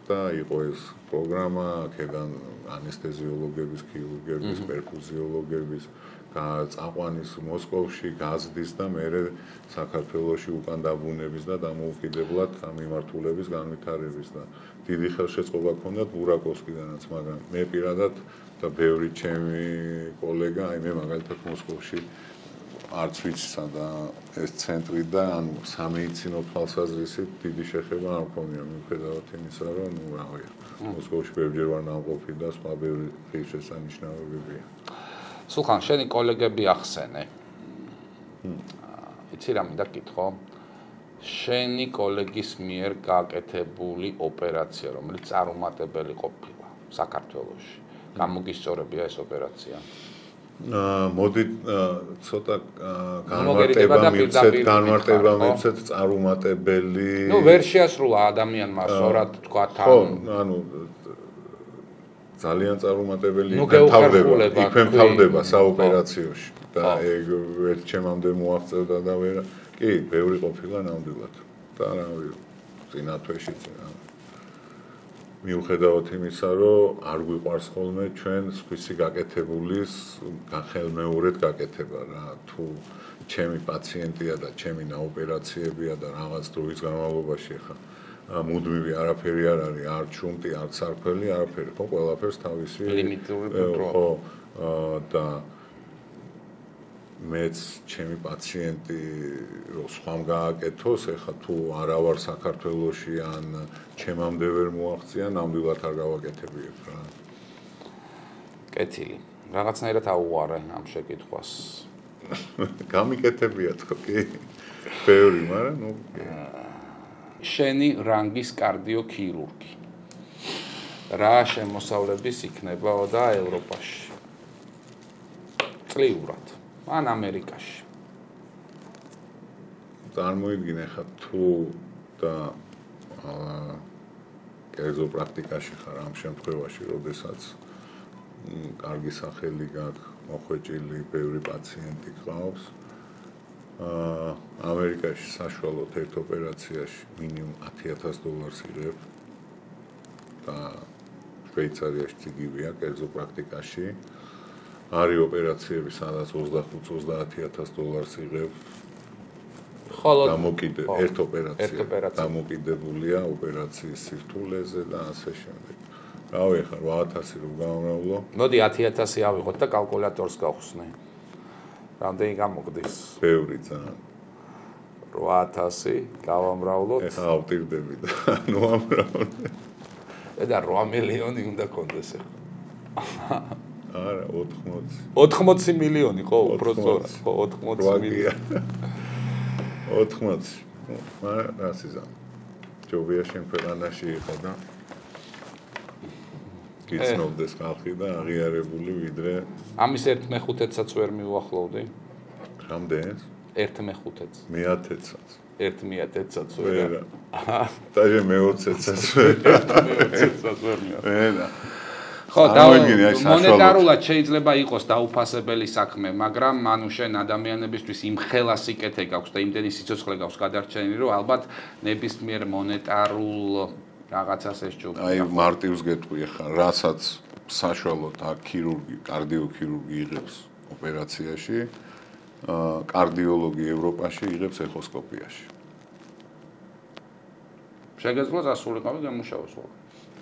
და იყო ეს პროგრამა, აქედან ანესთეზიოლოგების, ქირურგების, პერფუზიოლოგების წაყვანის მოსკოვში, გაზდის და მერე საქართველოში უკან დაბრუნების და დამოუკიდებლად მიმართულების განვითარების და დიდი ხელშეწყობა ჰქონდათ ბურაკოვსკიდანაც, მაგრამ მე პირადად და ბევრი ჩემი კოლეგა, აი მე მაგალითად მოსკოვში არც ვიცი სადა ეს ცენტრი და ანუ სამედიცინო თვალსაზრისით დიდი შეხება არ მქონია მიუხედავად იმისა, რომ ნუ რავია, მოსკოვში ბევრჯერ ვარ ნამყოფი და სხვა ბევრი ღირსშესანიშნაობებია. სულხან, შენი კოლეგები ახსენე. იცი რა მინდა გითხო? შენი კოლეგის მიერ გაკეთებული ოპერაცია, რომელიც წარუმატებელი ყოფილა საქართველოში. გამოგისწორებია ეს ოპერაცია? მოდი ცოტა განმარტება მივცეთ წარუმატებელი. ნუ ვერ შეასრულა ადამიანმა სწორად თქვა თან. ხო, ანუ ძალიან წარუმატებელი იქვე მთავრდება საოპერაციოში და ეგ ერთ ჩემამდე მოაღწევდა და ვერა. კი, ბევრი ყოფილა ნამდვილად. და რავი, წინა თვეშიც მიუხედავად იმისა, რომ არ გვიყვარს ხოლმე ჩვენ სხვისი გაკეთებულის ხელმეორედ გაკეთება რა. თუ ჩემი პაციენტია და ჩემი ნაოპერაციებია და რაღაც დროის განმავლობაში ხა მუდმივი არაფერი არ არის, არ ჩუმტი, არც არფელი, არაფერი, ხო, ყველაფერს თავისი ლიმიტური პროგრამა. ხო, და მეც ჩემი პაციენტი რო სხვამ გააკეთოს, ეხა თუ არა ვარ საქართველოში ან ჩემამდე ვერ მოაღწია, ნამდვილად არ გავაკეთებიებ რა. კეთილი. რაღაცნაირად აუვარე ამ შეკითხვას. გამიკეთებია თქო, კი. ბევრი, მაგრამ ნუ შენი რანგის კარდიოქირურგი. რა შემოსავლების იქნება და ევროპაში? წლიურად. ან ამერიკაში. წარმოიდგინე ხა თუ და კერძო პრაქტიკაში ხარ ამ შემთხვევაში, როდესაც კარგი სახელი გაქვს, მოხვეჭილი ბევრი პაციენტი გყავს. ამერიკაში საშუალოდ ერთ ოპერაციაში მინიმუმ $10,000 იღებ და შვეიცარიაში იგივეა კერძო პრაქტიკაში. არის ოპერაციები, სადაც $25,000-30,000 იღებ. ხოლო ერთ ოპერაცია დამოკიდებულია ოპერაციის სირთულეზე და ასე შემდეგ. რავი, ხა 8,000 რო გავამრავლო. მოდი 10,000 ავიღოთ და კალკულატორს გავხსნე. რამდენი გამოგდის? ბევრი ძალიან. 8,000 გავამრავლოთ. ეხა ავტირდები და ნუ ამრავლე. და 8 მილიონი უნდა კონდეს ეხა. არა, 80. 80 მილიონი ხო, უბრალოდ ხო 80 მილიონი. 80. მაგრამ რასიზა. ჯობია შენ ქვეყანაში იყო და გიცნობდეს ხალხი და აღიარებული ვიდრე ამის 1/5-საც ვერ მიუახლოვდი. რამდენს? 1/5-ს. მე-10-საც. 1/10-საც ვერ. და მე-20-საც ვერ. 1/20-საც ვერ მიუახლოვდი. ვერა. ხო, მონეტარულად შეიძლება იყოს დაუფასებელი საქმე, მაგრამ ანუ შენ ადამიანებისთვის იმ ხელა სიკეთე გაქვს და იმდენი სიცოცხლე გაქვს გადარჩენილი, რომ ალბათ ნებისმიერ მონეტარულ რაღაცას ეს ჯობია. აი მარტივს გეტყვი ხა, რასაც საშუალოდ აქ ქირურგი, კარდიოქირურგი იღებს ოპერაციაში, კარდიოლოგი ევროპაში იღებს ეხოსკოპიაში. შეგეძლო დასულიყავი გამუშავოს ხოლმე.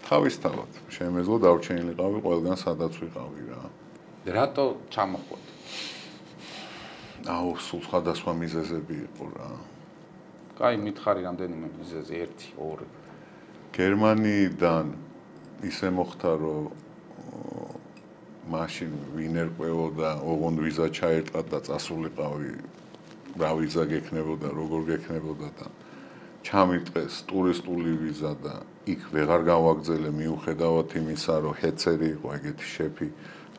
თავისთავად, შემეძლო დარჩენილიყავი ყველგან სადაც ვიყავი რა. რატო ჩამოხვედი? აუ, სულ სხვადასხვა მიზეზები იყო რა. კაი, მითხარი რამდენიმე მიზეზი, 1, 2. გერმანიიდან ისე მოხდა, რომ მაშინ ვინ ერკვეოდა, ოღონდ ვიზა ჩაერტყა და წასულიყავი, რა ვიზა გექნებოდა, როგორ გექნებოდა და ჩამიტყეს ტურისტული ვიზა და იქ ვეღარ გავაგზელე მიუხედავად იმისა, რომ ჰეცერი იყო ეგეთი შეფი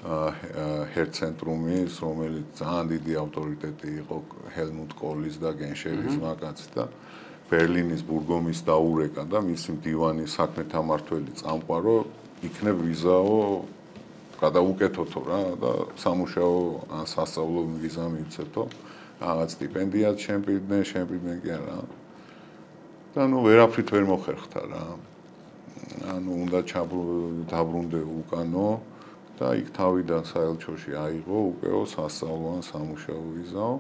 ჰერცენტრუმის, რომელიც ძალიან დიდი ავტორიტეტი იყო ჰელმუტ კოლის და გენშერის მაგაც და ბერლინის ბურგომის დაურეკა და მისი მდივანის საქმეთა მმართველი წამყვარო იქნებ ვიზაო გადაუკეთოთო რა და სამუშაო ან სასწავლო ვიზა მივცეთო რაღაც სტიპენდიად შემპირდნენ კი არა და ნუ ვერაფრით ვერ მოხერხდა რა ანუ უნდა დაბრუნდე უკანო და იქ თავიდან საელჩოში აიღო უკეო სასწავლო ან სამუშაო ვიზაო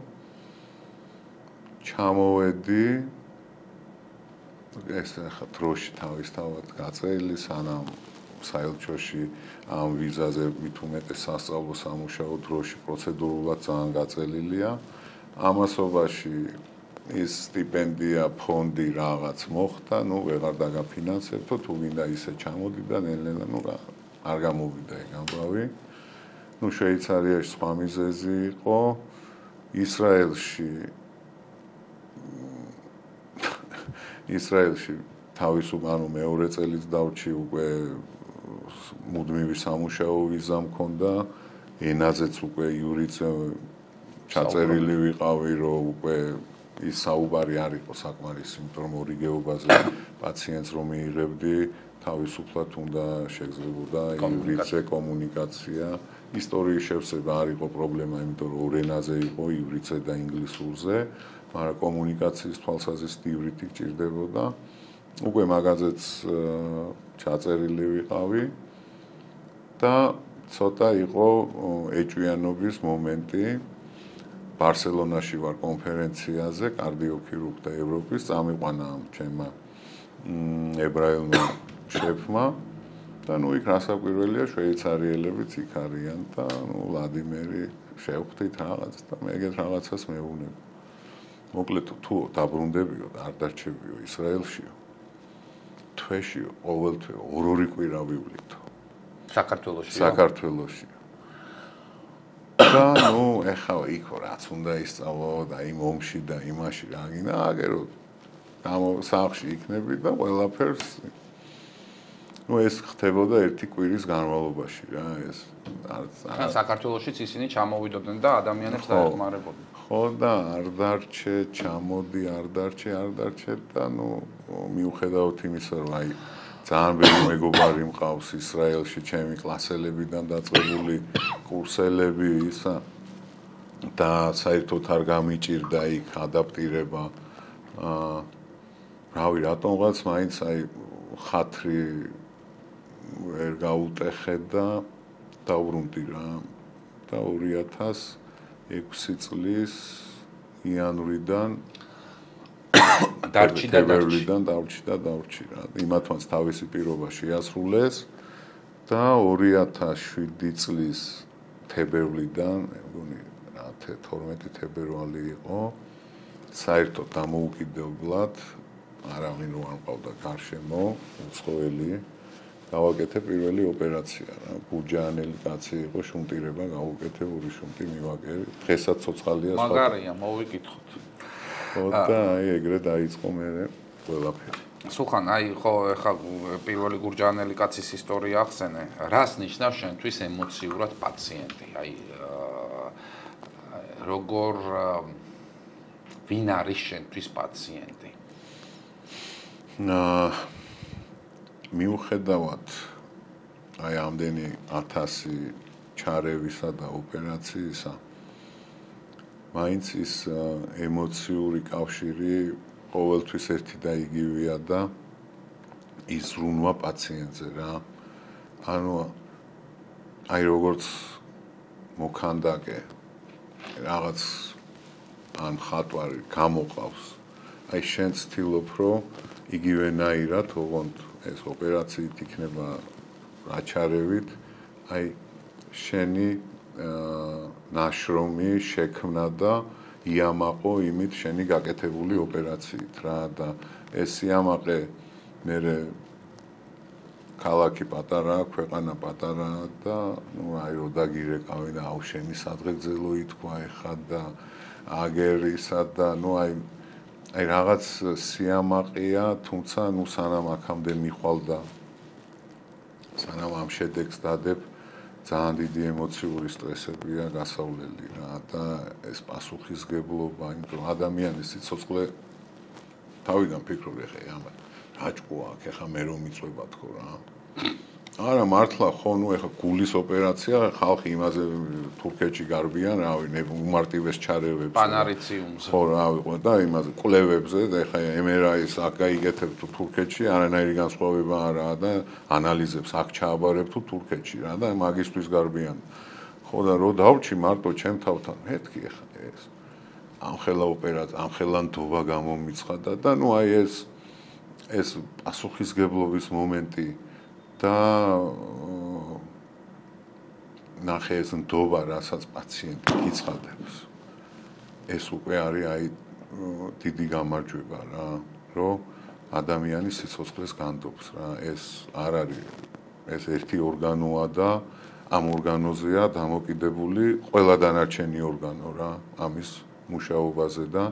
ჩამოვედი ეს ახლა დროში თავისთავად გაწერილი სანამ საელჩოში ამ ვიზაზე მით უმეტეს სასწავლო სამუშაო დროში პროცედურულად ძალიან გაწელილია ამასობაში ის სტიპენდია ფონდი რაღაც მოხდა ნუ ვეღარ დაგაფინანსებთო თუ გინდა ისე ჩამოდი და ნელ-ნელა ნუ არ გამოვიდა ეგ ამბავი ნუ შვეიცარიაში სხვა მიზეზი იყო ისრაელში თავისუფლად მეორე წელიც დავრჩი უკვე მუდმივი სამუშაო ვიზა მქონდა ენაზეც უკვე იურიც ჩაწერილი ვიყავი რომ უკვე ის საუბარი არ იყო საკმარისი იმიტომ რომ ორიგეობაზე პაციენტს რომ მიიღებდი თავისუფლად უნდა შეგრძნებოდა იურიცზე კომუნიკაცია ისტორიის შევსება არ იყო პრობლემა იმიტომ რომ ორ ენაზე იყო იურიცზე და ინგლისურზე მაგრამ კომუნიკაციის თვალსაზრისით ივრითი გჭირდებოდა უკვე მაგაზეც ჩაწერილი ვიყავი და ცოტა იყო ეჭვიანობის მომენტი ბარსელონაში ვარ კონფერენციაზე კარდიოქირურგთა ევროპის წამიყვანა ჩემმა ებრაელმა შეფმა და ნუ იქ რასაკვირველია შვეიცარიელებიც იქ არიან და ნუ ვლადიმერი შევხვდით რაღაც და მე ეგეთ რაღაცას მეუბნები მოკლედ თუ დაბრუნდებიო და არ დარჩებიო ისრაელშიო თვეში ყოველთვე ორ-ორი კვირა ვივლითო საქართველოში და ნუ ეხლა იქ რაც უნდა ისწავლო და იმ ომში და იმაში რა გინდა აგერო სახლში იქნები და ყველაფერს ნუ ეს ხდებოდა ერთი კვირის განმავლობაში რა ეს ან საქართველოშიც ისინი ჩამოვიდოდნენ და ადამიანებს დაეხმარებოდნენ ხო და არ დარჩე ჩამოდი არ დარჩე და ნუ მიუხედავად იმისა რომ აი ძალიან ბევრი მეგობარი მყავს ისრაელში ჩემი კლასელებიდან დაწყებული კურსელები ისა და საერთოდ არ გამიჭირდა იქ ადაპტირება რავი რატომღაც მაინც აი ხათრი ვერ გაუტეხე და დავრუნდი რა და 2006 წლის იანვრიდან დარჩი რა იმათაც თავისი პირობა შეასრულეს და 2007 წლის თებერვლიდან მე მგონი რა 12 თებერვალი იყო საერთოდ დამოუკიდებლად არავინ რო არ მყავდა გარშემო უცხოელი გავაკეთე პირველი ოპერაცია რა ბურჯაანელი კაცი იყო შუნტირება გავუკეთე ორი შუნტი მივაკერე დღესაც ცოცხალია მაგარია მოვიკითხოთ ხო და აი ეგრე დაიწყო მე ყველაფერი სულხან აი ხო ეხლა პირველი გურჯაანელი კაცის ისტორია ახსენე რას ნიშნავს შენთვის ემოციურად პაციენტი აი როგორ ვინ არის შენთვის პაციენტი მიუხედავად აი ამდენი 1000 ჩარევისა და ოპერაციისა მაინც ის ემოციური კავშირი ყოველთვის ერთი და იგივეა და იზრუნვა პაციენტზე რა ანუ აი როგორც მოქანდაკე რაღაც ან ხატვარი გამოყავს აი შენ ცდილობ რომ იგივენაირად ოღონდ ეს ოპერაციით იქნება რაჩარევით აი შენი ნაშრომი შექმნა და იამაყო იმით შენი გაკეთებული ოპერაციით რა და ეს იამაყე მე ქალაქი პატარა ქვეყანა პატარა და ნუ აი რო დაგირეკავი და აუ შენი სადღეგრძელო ითქვა ეხა და აგერისა და ნუ აი რაღაც სიამაყეა თუმცა ნუ სანამ აქამდე მიხვალ და სანამ ამ შედეგს დადებ ძალიან დიდი ემოციური სტრესებია გასავლელი რა და ეს პასუხისგებლობა, იმიტომ რომ ადამიანის სიცოცხლე თავიდან ფიქრობ ეხა ამათ რა ჭკუა აქ ეხა მე რომ მიწვება თქო რა. არა მართლა ხო ნუ ეხა გულის ოპერაცია ხალხი იმაზე თურქეთში გარბიან რავი უმარტივეს ჩარევებს პანარიციუმზე ხო რა ვიყო და იმაზე კვლევებზე და ეხა MRI-ს აქ გაიგეთებ თუ თურქეთში არანაირი განსხვავება არაა და ანალიზებს აქ ჩააბარებ თუ თურქეთში რა და მაგისტვის გარბიან ხო და რო დავჭი მარტო ჩემ თავთან მეთქი ეხა ეს ამხელა ოპერაცია ამხელა ნდობა გამომიცხადა და ნუ აი ეს პასუხისგებლობის მომენტი და ნახე ეს ნდობა, რასაც პაციენტი გიცხადებს. ეს უკვე არის აი დიდი გამარჯვება რა, რომ ადამიანი სიცოცხლეს განდობს რა. ეს არ არის ეს ერთი ორგანოა და ამ ორგანოზეა დამოკიდებული ყველა დანარჩენი ორგანო რა, ამის მუშაობაზე და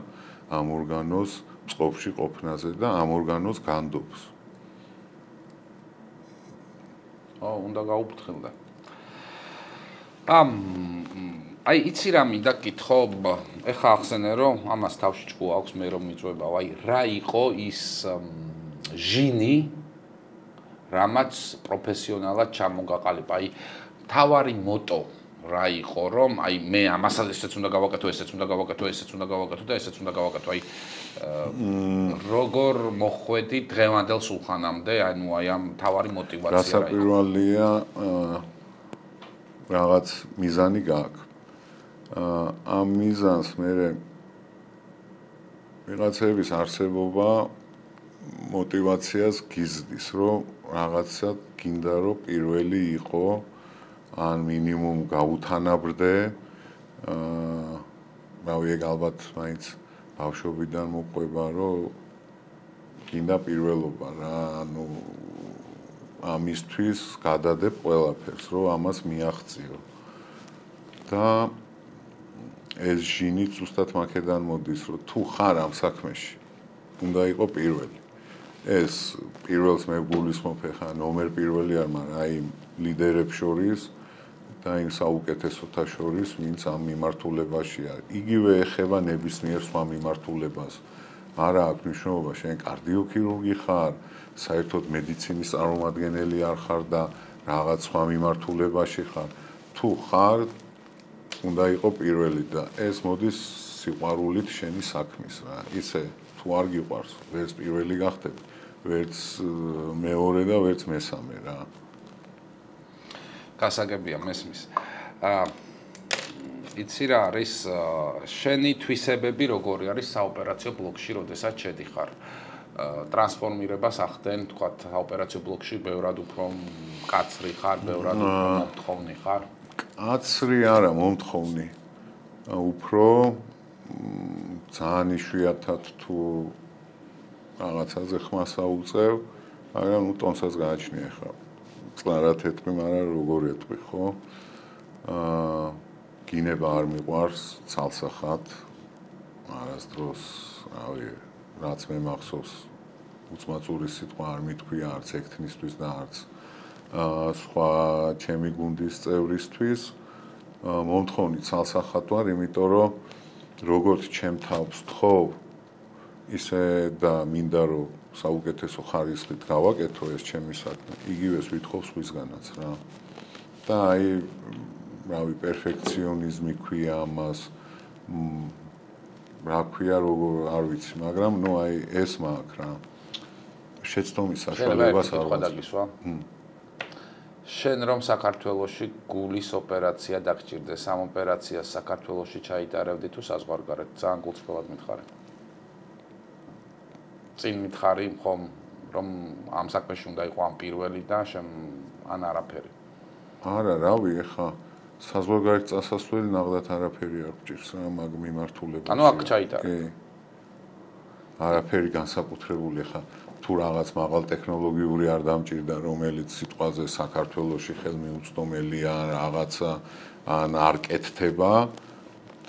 ამ ორგანოს წყობში ყოფნაზე და ამ ორგანოს განდობს. უნდა გაუფრთხილდა. აი იცი რა მინდა გითხო, ეხა ახსენე რომ ამას თავში ჭკუა აქვს მე რომ მიწვება, აი რა იყო ის ჟინი, რამაც პროფესიონალად ჩამოგაყალიბა, აი თავარი მოტო რა იყო რომ აი მე ამასაც ესეც უნდა გავაკეთო, ესეც უნდა გავაკეთო, ესეც უნდა გავაკეთო და ესეც უნდა გავაკეთო, აი როგორ მოხვედი დღევანდელ სულხანამდე, ანუ აი ამ თავარი мотиваცია რა იყო. გასაკვირველია რაღაც მიზანი გაქვს. ამ მიზანს მე ვიღაცების არსებობა мотиваციას გიზდის, რომ რაღაცა გინდა რომ პირველი იყო ან მინიმუმ გაუთანაბრდე. რავი ეგ ალბათ მაინც ბავშვობიდან მოყვება, რომ გინდა პირველობა რა, ანუ ამისთვის გადადებ ყველაფერს, რომ ამას მიაღწიო. და ეს ჟინი ზუსტად მაქედან მოდის, რომ თუ ხარ ამ საქმეში, უნდა იყო პირველი. ეს პირველს მე გულისხმობ ხა ნომერ პირველი არ, მაგრამ აი ლიდერებს შორის და იმ საუკეთესოთა შორის, ვინც ამ მიმართულებაში არის. იგივე ეხება ნებისმიერ სხვა მიმართულებას. არა აქვს მნიშვნელობა, შენ კარდიოქირურგი ხარ, საერთოდ მედიცინის წარმომადგენელი არ ხარ და რაღაც სხვა მიმართულებაში ხარ. თუ ხარ, უნდა იყო პირველი და ეს მოდის სიყვარულით შენი საქმის რა. ისე თუ არ გიყვარს, ვერც პირველი გახდები, ვერც მეორე და ვერც მესამე რა. გასაგებია მესმის. იცი რა არის შენი თვისებები როგორი არის საოპერაციო ბლოკში, როდესაც შედიხარ? ტრანსფორმირებას ახდენ, თქვა საოპერაციო ბლოკში ბევრად უფრო მკაცრი ხარ, ბევრად უფრო მომთხოვნი ხარ? კაცრი არა, მომთხოვნი. უფრო ძალიან იშვიათად თუ რაღაცაზე ხმას აუწევ, მაგრამ ნუ ტონსაც გააჩნია ხა. წყნარად ეთყვი, მაგრამ როგორ ეთყვი, ხო? გინება არ მიყვარს ცალსახად. არასდროს, რავი, რაც მე მახსოვს, უცმაწური სიტყვა არ მithქვია არც ექთნისთვის და არც სხვა ჩემი გუნდის წევრისთვის. მომთხოვნი ცალსახად ვარ, იმიტომ რომ როგორც ჩემ თავს თხოვ, ისე და მინდა რომ საუკეთესო ხარისხით გავაკეთო ეს ჩემი საქმე, იგივეს ვითხოვ სხვისგანაც რა. და აი, რავი, პერფექციონიზმი ქვია ამას. რა ქვია, როგორ არ ვიცი, მაგრამ ნუ აი ეს მაქვს რა. შეცდომის საშუალებას არ ვაგისვა. შენ რომ საქართველოში გულის ოპერაცია დაგჭირდეს, ამ ოპერაციას საქართველოში ჩაიტარებდი თუ საზღვარგარეთ, ძალიან გულწრფელად მითხარი. წინ მითხარი ხომ რომ ამ საქმეში უნდა იყო ამ პირველი და ან არაფერი. არა, რავი, ეხა საზღვარგარეთ წასასვლელი ნახდათ არაფერი არ გჭირს რა, მაგ მიმართულებაში. ანუ აქ ჩაიტარა. კი. არაფერი განსაკუთრებული ეხა თუ რაღაც მაღალ ტექნოლოგიური არ დამჭირდა, რომელიც სიტყვაზე საქართველოში ხელმიუწვდომელია ან რაღაცა ან არ კეთდება,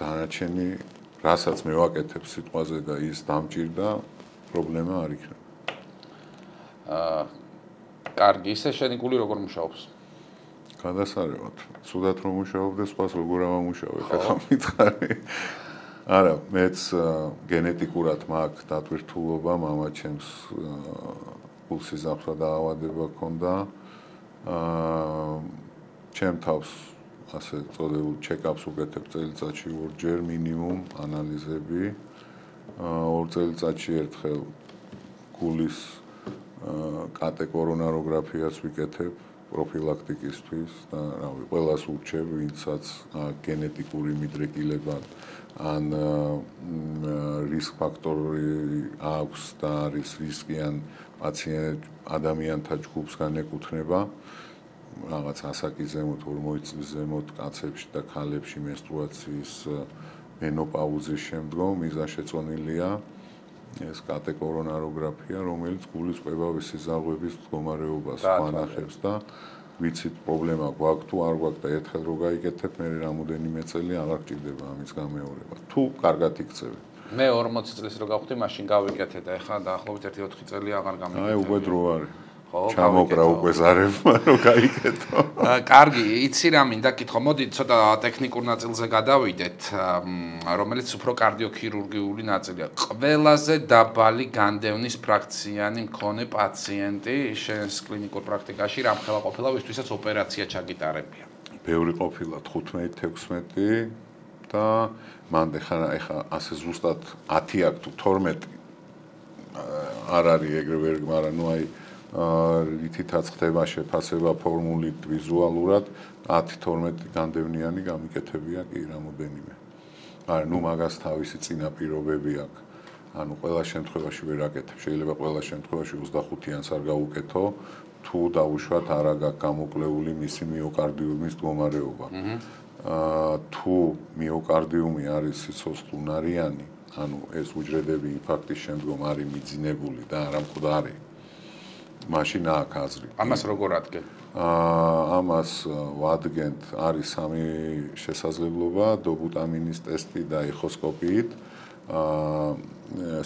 დანარჩენი რასაც მე ვაკეთებ სიტყვაზე და ის დამჭირდა, პრობლემა არ იქნება. კარგი, ისე შენი გული როგორ მუშაობს? გადასარევად. Ცუდად რომ მუშაობდე, სხვას როგორ ამუშავებ, ახლა მითხარი. არა, მეც გენეტიკურად მაქვს დატვირთულობა, მამაჩემს პულსიზაფრა დაავადება ჰქონდა. ჩემ თავს ასე წოდებულ ჩეკაპს უკეთებ წელიწადში ორჯერ მინიმუმ ანალიზები. 2 წელიწადში ერთხელ გულის კატეკორონაროგრაფიას ვიკეთებ პროფილაქტიკისთვის და რავი, ყველას ურჩევ, ვინცაც გენეტიკური მიდრეკილება ან რისკ ფაქტორი აქვს და არის რისკიან პაციენტ ადამიანთა ჯგუფს განეკუთვნება. რაღაც ასაკის ზემოთ, 40 წლის ზემოთ კაცებში და ქალებში მენსტრუაციის მენოპაუზის შემდგომ მიზანშეწონილია ეს კატეკორონაროგრაფია, რომელიც გულის კვებავის სიზარღვების მდგომარეობას განახებს და ვიცით პრობლემა გვაქვს თუ არ გვაქვს და ერთხელ რო გაიგეთებ, მე რამოდენიმე წელი აღარ გჭირდება ამის გამეორება. თუ კარგად იქცევი. მე 40 წლის რო გავხდი, მაშინ გავიკეთე და ეხლა დაახლოებით 1-4 წელი აღარ გამიგეთე. აი, უკვე დრო არის. ჩამოკრა უკვე ზარებმა რომ გაიგეთო. კარგი, იცი რა მინდა კითხო, მოდი ცოტა ტექნიკურ ნაწილზე გადავიდეთ, რომელიც უფრო კარდიოქირურგიული ნაწილია. ყველაზე დაბალი განდევნის ფრაქციანი მქონე პაციენტი შენს კლინიკურ პრაქტიკაში რამ ხელა ყოფილა, ვისთვისაც ოპერაცია ჩაგიტარებია? ბევრი ყოფილა 15-16 და მანდ ეხა ასე ზუსტად 10 აქ თუ 12 არ არის ეგრევე, მაგრამ ნუ აი რითითაც ხდება შეფასება ფორმულით ვიზუალურად 10-12 განდევნიანი გამიკეთებია კი რამოდენიმე. არა, ნუ მაგას თავისი წინაპირობები აქვს. ანუ ყველა შემთხვევაში ვერ აკეთებ. შეიძლება ყველა შემთხვევაში 25-იანს არ გავუკეთო, თუ დავუშვათ არა გაქვს გამოკლეული მისი მიოკარდიუმის მდგომარეობა. თუ მიოკარდიუმი არის სიცოცხლუნარიანი, ანუ ეს უჯრედები ინფარქტის შემდგომ არის მიძინებული და არ მკვდარი. მაშინ აქ აზრი. ამას როგორ ადგენ? ამას ვადგენთ, არის 3 შესაძლებლობა, დობუტამინის ტესტი და ეხოსკოპიით,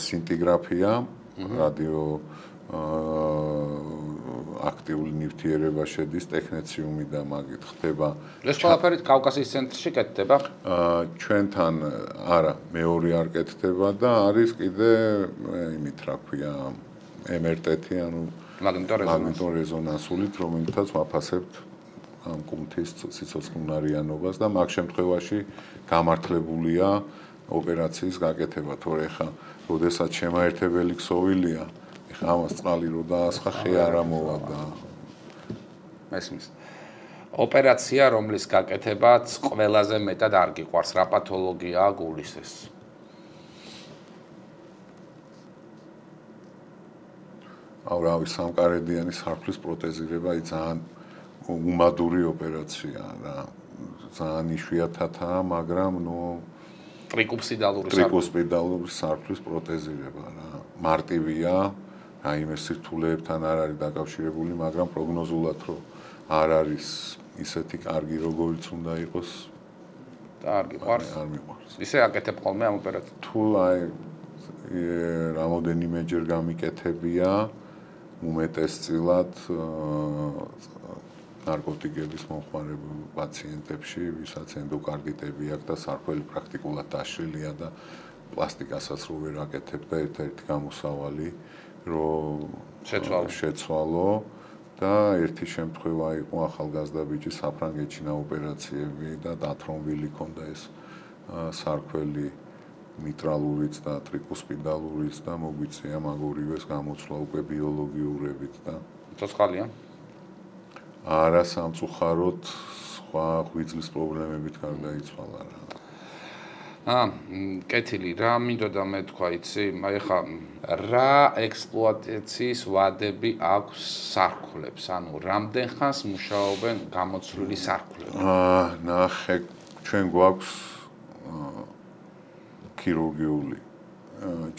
სინტიგრაფია, რადიო აქტიული ნივთიერება შედის, ტექნეციუმი და მაგით ხდება. ეს ყველაფერი კავკასიის ცენტრში კეთდება? ჩვენთან არა, მეორე არ კეთდება და არის კიდე იმით რა ქვია, MRT-ი, ანუ მაგნიტორეზონანსულით, რომელთაც ვაფასებთ ამ კუნთის სიცოცხლუნარიანობას და მაგ შემთხვევაში გამართლებულია ოპერაციის გაკეთება, თორე ხა, როდესაც შემაერთებელი ქსოვილია, ხა ამას წყალი რო დაასხა, ხე არ ამოვა და მესმის. ოპერაცია, რომლის გაკეთებაც ყველაზე მეტად არ გიყვარს, რა პათოლოგიაა გულის ეს? რავი, სამკარედიანი სარფლის პროტეზირება ძალიან უმადური ოპერაციაა რა. ძალიან იშვიათათაა, მაგრამ ნუ ტრიკუსპიდალური სარფლის პროტეზირება რა. მარტივია, რაიმე სირთულეებთან არ არის დაკავშირებული, მაგრამ პროგნოზულად რომ არ არის ისეთი კარგი, როგორიც უნდა იყოს და არ გიყვარს? არ მიყვარს. ისე აკეთებ ხოლმე ამ ოპერაციას? თუ აი რამოდენიმეჯერ გამიკეთებია, უმეტესწილად ნარკოტიკების მომხმარებელ პაციენტებში, ვისაც ენდოკარდიტები აქვს და სარქველი პრაქტიკულად დაშლილია და პლასტიკასაც რო ვერ აკეთებ და ერთ-ერთი გამოსავალი რომ შეცვალო და ერთი შემთხვევა იყო ახალგაზრდა ბიჭი საფრანგეთში ოპერაციები და დათრომბილი ჰქონდა ეს სარქველი მიტრალურიც და ტრიკუსპიდალურიც და მოგვიწია მაგორივეს გამოცვლა უკვე ბიოლოგიურებით და ცოცხალია? არა, სამწუხაროდ სხვა ღვიძლის პრობლემებით გარდაიცვალა რა. კეთილი, რა მინდოდა მე თქვა, იცი? აი ხა რა ექსპლუატაციის ვადები აქვს სარქულებს? ანუ რამდენ ხანს მუშაობენ გამოცვლილი სარქულები? ნახე, ჩვენ გვაქვს ქირურგიული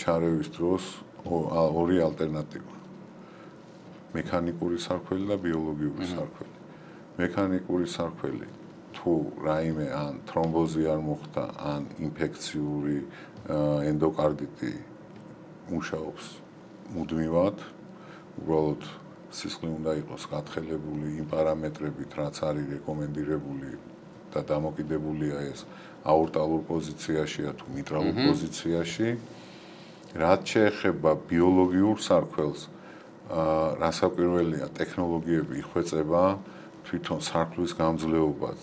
ჩარევის დროს ორი ალტერნატივა. მექანიკური სარქველი და ბიოლოგიური სარქველი. მექანიკური სარქველი თუ რაიმე ან თრომბოზი არ მოხდა, ან ინფექციური ენდოკარდიტი მუშაობს მუდმივად, უბრალოდ სისხლი უნდა იყოს გათხელებული იმ პარამეტრებით, რაც არის რეკომენდირებული და დამოკიდებულია ეს აორტალურ პოზიციაშია თუ მიტრალურ პოზიციაში. რაც შეეხება ბიოლოგიურ სარქველს, რასაკვირველია, ტექნოლოგიები იხვეწება, თვითონ სარქლის გამძლეობაც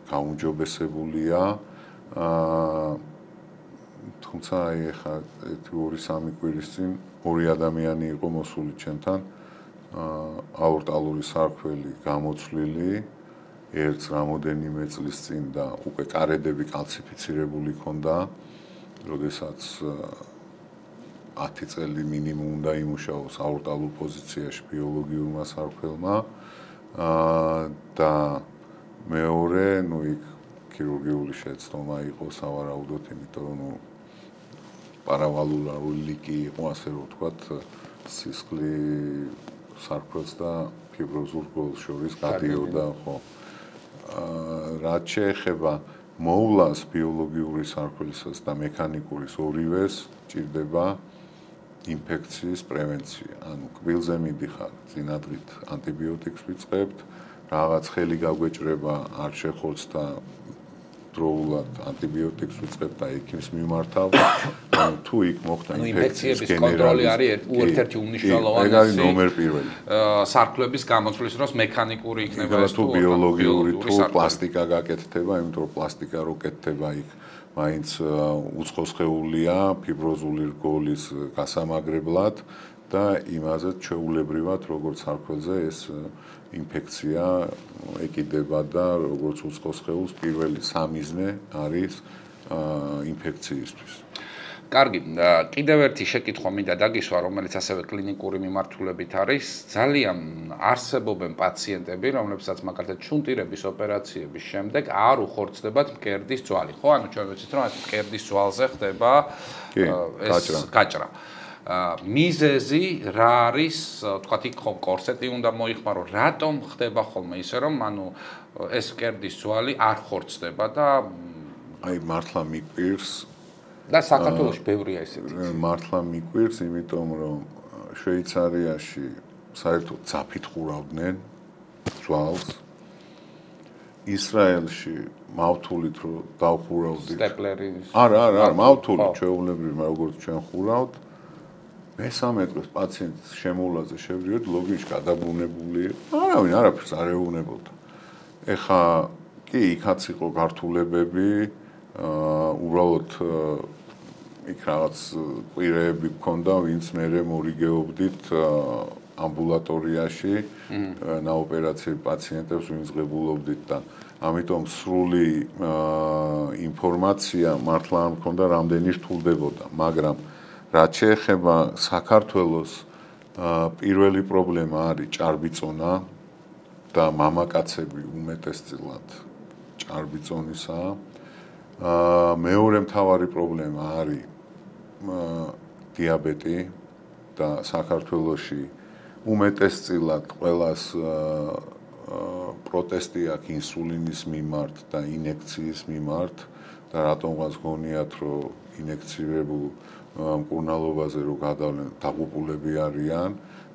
გაუმჯობესებულია. თუმცა აი ახლა 2-3 კვირის წინ ორი ადამიანი იყო მოსული ჩემთან, აორტალური სარქველი გამოცვლილი, ერთს რამოდენიმე წლის წინ და უკვე კარედები კალციფიცირებული ჰქონდა, როდესაც 10 წელი მინიმუმ უნდა იმუშაოს აორტალურ პოზიციაში ბიოლოგიურმა სარქველმა და მეორე, იქ ქირურგიული შეცდომა იყო სავარაუდოდ, იმიტომ რომ პარავალულარული ლიკი იყო, ასე რომ ვთქვათ, სისხლი სარქველს და ფიბროზულ რგოლს შორის გადიოდა, ხო. რაც შეეხება მოვლას ბიოლოგიური სარქველისას და მექანიკურის ორივეს ჭირდება ინფექციის პრევენცია. ანუ კბილზე მიდიხარ, წინადღით ანტიბიოტიკს ვიწყებთ, რაღაც ხელი გაგვეჭრება, არ შეხორცდა დროულად ანტიბიოტიკს ვიწყებთ და ექიმს მიმართავ. ანუ თუ იქ მოხდა ინფექციების კონტროლი არის ერთ-ერთი უმნიშვნელოვანესი. ეგ არის ნომერ პირველი. სარქლების გამოცვლის დროს მექანიკური იქნება ეს თუ ბიოლოგიური თუ პლასტიკა გაკეთდება, იმიტომ რომ პლასტიკა რო კეთდება იქ მაინც უცხო სხეულია ფიბროზული რგოლის გასამაგრებლად და იმაზეც ჩვეულებრივად როგორც სარქველზე ეს ინფექცია ეკიდება და როგორც უცხო სხეულს პირველი სამიზნე არის ინფექციისთვის. კარგი, კიდევ ერთი შეკითხვა მინდა დაგისვა, რომელიც ასევე კლინიკური მიმართულებით არის. ძალიან არსებობენ პაციენტები, რომლებსაც მაგალითად შუნტირების ოპერაციების შემდეგ არ უხორცდებათ მკერდის ძვალი, ხო? ანუ ჩვენ ვიცით, რომ ეს მკერდის ძვალზე ხდება ეს გაჭრა. მიზეზი რა არის, თქვათ, იქ ხომ კორსეტი უნდა მოიხმარო, რატომ ხდება ხოლმე ისე, რომ ანუ ეს მკერდის ძვალი არ ხორცდება და აი მართლა მიკვირს და საქართველოში ბევრია ესეთი. მართლა მიკვირს, იმიტომ რომ შვეიცარიაში საერთოდ ძაფით ხურავდნენ ძვალს. ისრაელში მავთულით რო დავხურავდით. სტეპლერის. არა, მავთულით ჩვეულებრივ, როგორც ჩვენ ხურავთ. მესამე დღეს პაციენტს შემოვლაზე შევდივართ, ლოგინში გადაბრუნებული. არავინ არაფერს არ ეუბნებოდა. ეხა კი იქაც იყო გართულებები, უბრალოდ იქ რაღაც კვირეები გქონდა, ვინც მერე მორიგეობდით ამბულატორიაში ნაოპერაციები პაციენტებს ვინც ღებულობდით და ამიტომ სრული ინფორმაცია მართლა არ მქონდა რამდენი რთულდებოდა, მაგრამ რაც შეეხება საქართველოს პირველი პრობლემა არის ჭარბიწონა და მამაკაცები უმეტესწილად ჭარბიწონისაა. მეორე მთავარი პრობლემა არის დიაბეტი და საქართველოში უმეტესწილად ყველას პროტესტი აქვს ინსულინის მიმართ და ინექციის მიმართ და რატომღაც გონიათ რომ ინექცირებულ მკურნალობაზე რო გადავლენ დაღუპულები არიან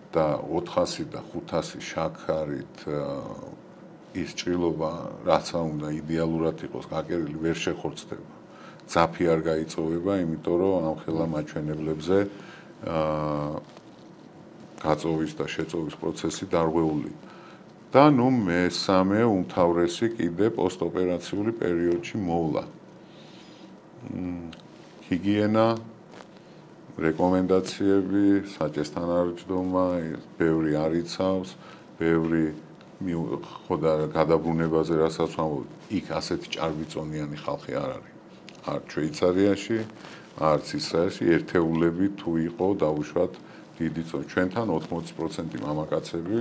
და 400 და 500 შაქარით ის ჭრილობა რაც უნდა იდეალურად იყოს გაკერილი ვერ შეხორცდება. ძაფი არ გაიწოვება, იმიტომ რომ ამ ხელა მაჩვენებლებზე გაწოვის და შეწოვის პროცესი დარღვეული. და ნუ მესამე უმთავრესი კიდე პოსტოპერაციული პერიოდში მოვლა. ჰიგიენა, რეკომენდაციები, საჭესთან არჩდომა, ბევრი არ იცავს, ბევრი ხოდა გადაბრუნებაზე რასაც ვამბობ, იქ ასეთი ჭარბიწონიანი ხალხი არ არის. არ შვეიცარიაში, არც ისრაელში ერთეულები თუ იყო დაუშვათ დიდი წონი. ჩვენთან 80% მამაკაცები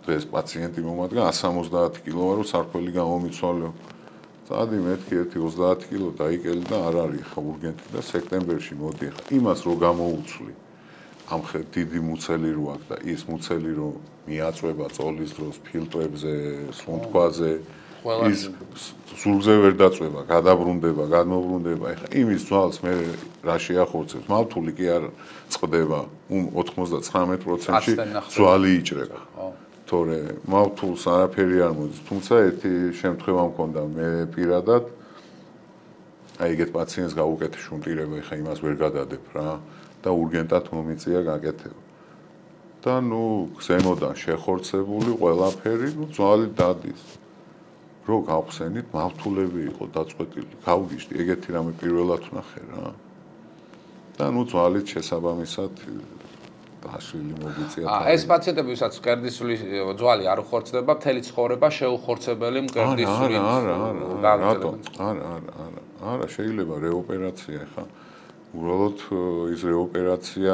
დღეს პაციენტი მომადგა 170 კილო ვარო სარქველი გამომიცვალო. წადი მეთქი 30 კილო დაიკელი და არ არის ხა ურგენტი და სექტემბერში მოდი ხა იმას რო გამოუცვლი. ამ დიდი მუცელი რო აქვს და ის მუცელი რო მიაწვება წოლის დროს ფილტვებზე, სუნთქვაზე ის სულზე ვერ დაწვება, გადაბრუნდება, გადმობრუნდება. ეხლა იმის ძვალს მე რა შეახორცებს? მავთული კი არ წყდება. 99%-ში ძვალი იჭრება. თორე მავთულს არაფერი არ მოდის. თუმცა ერთი შემთხვევა მქონდა მე პირადად აი ეგეთ პაციენტს გაუკეთე შუნტირება, ეხლა იმას ვერ გადადებ რა და ურგენტად მომიწია გაკეთება. და გზემოდან შეხორცებული ყველაფერი, ძვალი დადის. რო გავხსენით, მავთულები იყო დაწყვეტილი. გავგიშდი, ეგეთი რამე პირველად ვნახე რა. და ძვალით შესაბამისად დაშლილი მოგიწია. ეს პაციენტები, ვისაც მკერდისვლის ძვალი არ უხორცდება, მთელი ცხოვრება შეუხორცებელი მკერდისვლის. არა, შეიძლება რეოპერაცია ხა. უბრალოდ ის რეოპერაცია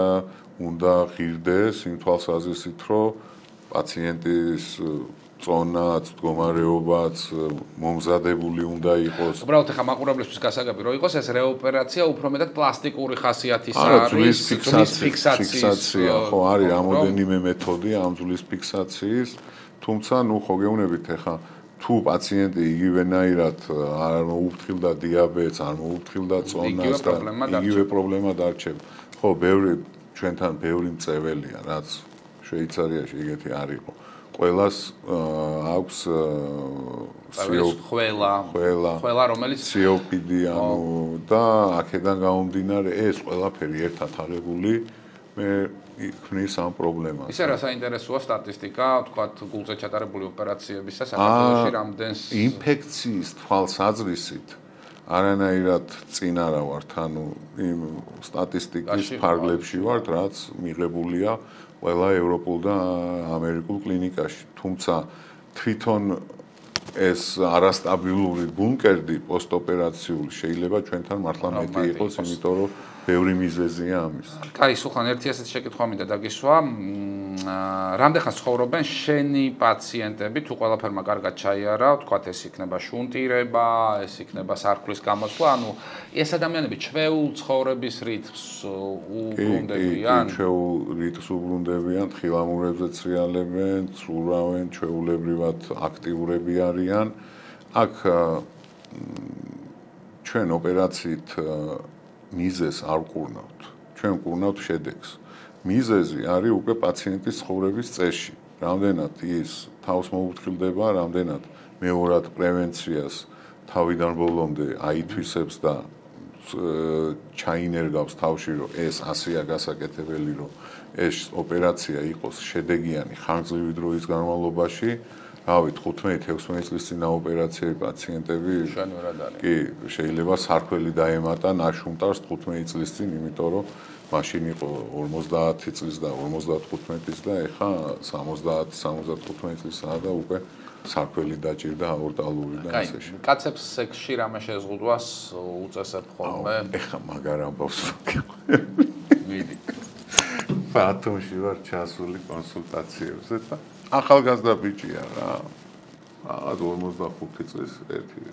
უნდა ღირდეს იმ თვალსაზრისით, რომ პაციენტის წონაც, მდგომარეობაც მომზადებული უნდა იყოს. უბრალოდ ხა მაყურებლისთვის გასაგები რომ იყოს ეს რეოპერაცია უფრო მეტად პლასტიკური ხასიათის არის, ძვლის ფიქსაცია, ხო, არის რამოდენიმე მეთოდი ამ ძვლის ფიქსაციის, თუმცა ხო გეუბნებით ხა თუ პაციენტი იგივენაირად არ მოუფრთხილდა დიაბეტს, არ მოუფრთხილდა წონას და იგივე პრობლემა დარჩება. ხო, ჩვენთან ბევრი მწეველია, რაც შვეიცარიაში ეგეთი არ იყო. ყველას აქვს ყველა რომელიც COPD და აქედან გამომდინარე ეს ყველაფერი ერთად აღებული მე ქმნის ამ პრობლემას. ისე რა საინტერესოა სტატისტიკა, თქვათ გულზე ჩატარებული ოპერაციებისა საქართველოში რამდენს ინფექციის თვალსაზრისით არანაირად წინ არა ვართ, იმ სტატისტიკის ფარგლებში ვართ, რაც მიღებულია ყველა ევროპულ და ამერიკულ კლინიკაში. თუმცა თვითონ ეს არასტაბილური ბუნკერდი პოსტოპერაციული შეიძლება ჩვენთან მართლა მეტი იყოს, იმიტომ რომ ბევრი მიზეზია ამის. კაი, სულხან, ერთი ასეთი შეკითხვა მინდა დაგისვა. რამდენხანს ცხოვრობენ შენი პაციენტები, თუ ყველაფერმა კარგად ჩაიარა, თქვათ ეს იქნება შუნტირება, ეს იქნება სარქლის გამოსვლა, ეს ადამიანები ჩვეულ ცხოვრების რიტმს უბრუნდებიან? ჩვეულ რიტმს უბრუნდებიან, თხილამურებზე ცრიალებენ, ცურავენ, ჩვეულებრივად აქტიურები არიან. აქ ჩვენ ოპერაციით მიზეზს არ ვკურნავთ. ჩვენ ვკურნავთ შედეგს. მიზეზი არის უკვე პაციენტის ცხოვრების წესში. რამდენად ის თავს მოუფრთხილდება, რამდენად მეორად პრევენციას თავიდან ბოლომდე აითვისებს და ჩაინერგავს თავში, რომ ეს ასეა გასაკეთებელი, რომ ეს ოპერაცია იყოს შედეგიანი ხანგრძლივი დროის განმავლობაში. რავი, 15-16 წლის წინა ოპერაციები პაციენტები კი შეიძლება სარქველი დაემატა ნაშუმტარს 15 წლის წინ, იმიტომ რომ მაშინ იყო 50 წლის და 55 და ეხა 70-75 წლისაა და უკვე სარქველი დაჭირდა აორტალური და ასეში. კაცებს სექსში რამე შეზღუდვას უწესებ ხოლმე? ეხა მაგარ ამბავს. მიდი. ბათუმში ვარ ჩასული კონსულტაციებზე და ახალგაზრდა ბიჭია რა. რაღაც 45 წლის ერთი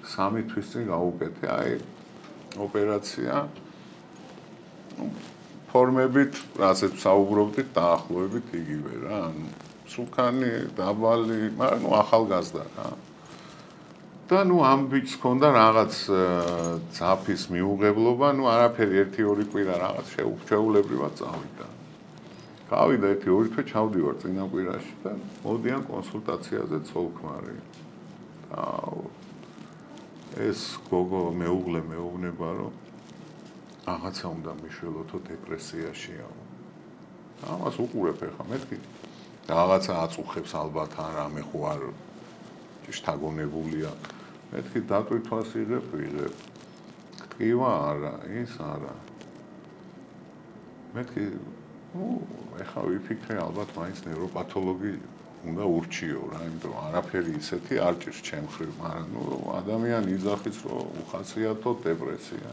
3 თვის წინ გაუკეთე აი ოპერაცია. ფორმებით, რასაც საუბრობდით, დაახლოებით იგივე რა. სულქანი, დაბალი, მაგრამ ახალგაზრდა რა. და ამ ბიჭს ჰქონდა რაღაც ძაფის მიუღებლობა, არაფერი 1-2 კვირა რაღაც შეუჩვეულებრივად წავიდა. გავიდა 1-2 თვე ჩავდივარ წინა კვირაში და მოდიან კონსულტაციაზე ცოლ-ქმარი. ეს გოგო მეუღლე მეუბნება, რომ რაღაცა უნდა მიშველოთო დეპრესიაშია. ამას უყურებ ახლა მეთქი. რაღაცა აწუხებს ალბათ ან რამე ხო არ შთაგონებულია. მეთქი დატვირთვას იღებ, ვიღებ. ტკივა არა, ის არა. მეთქი ეხლა ვიფიქრე ალბათ მაინც ნევროპათოლოგი უნდა ურჩიო რა, იმიტომ რომ არაფერი ისეთი არ ჭირს ჩემ ხრივ, მაგრამ ადამიანი იძახის რომ უხასიათო დეპრესია.